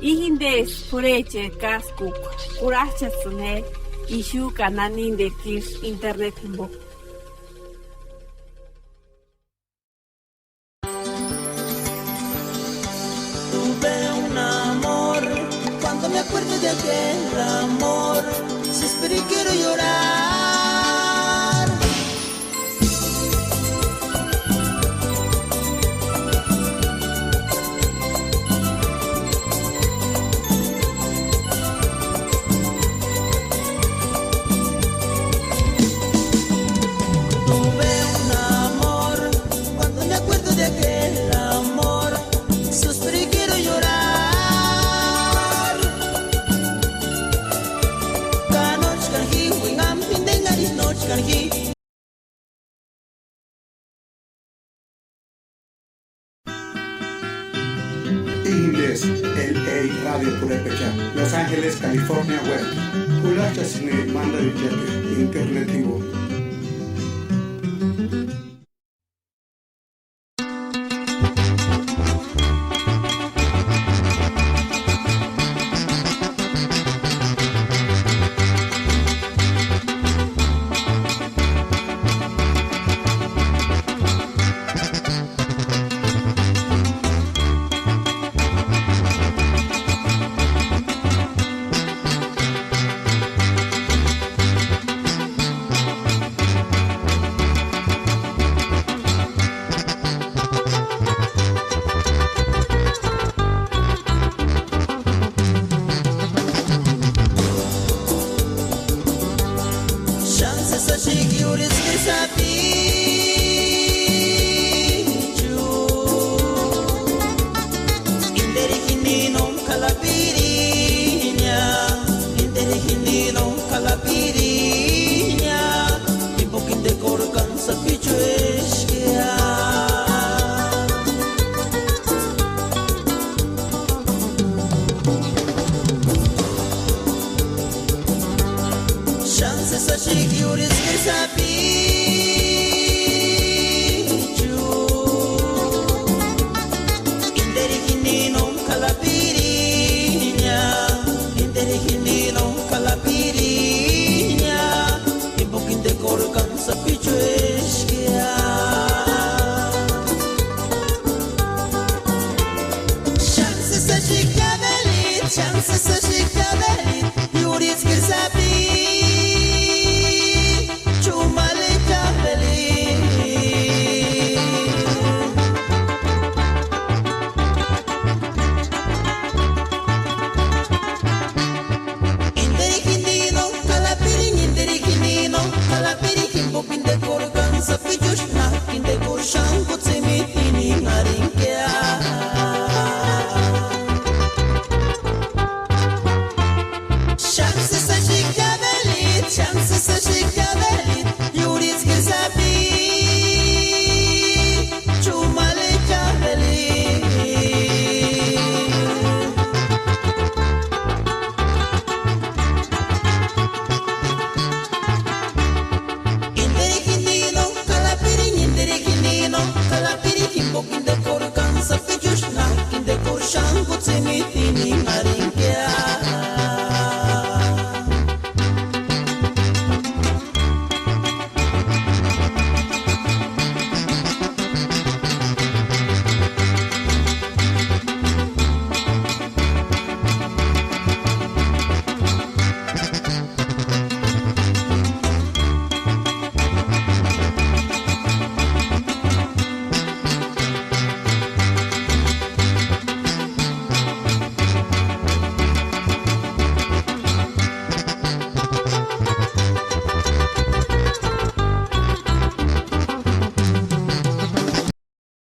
Speaker 8: Ihindes pureche kaskuk kurachasune ishu kananin de kis internet himbo.
Speaker 11: acuerdo de aquel amor, suspiro y quiero llorar. Tuve un amor, cuando me acuerdo de aquel amor, suspiro y quiero llorar. Kanoch kanji, wingam pindengaris noch kanji.
Speaker 1: Indes, LA Radio Purepecha, Los Ángeles, California Web. Kulacha Cine Manda Villate, Internet Vivo.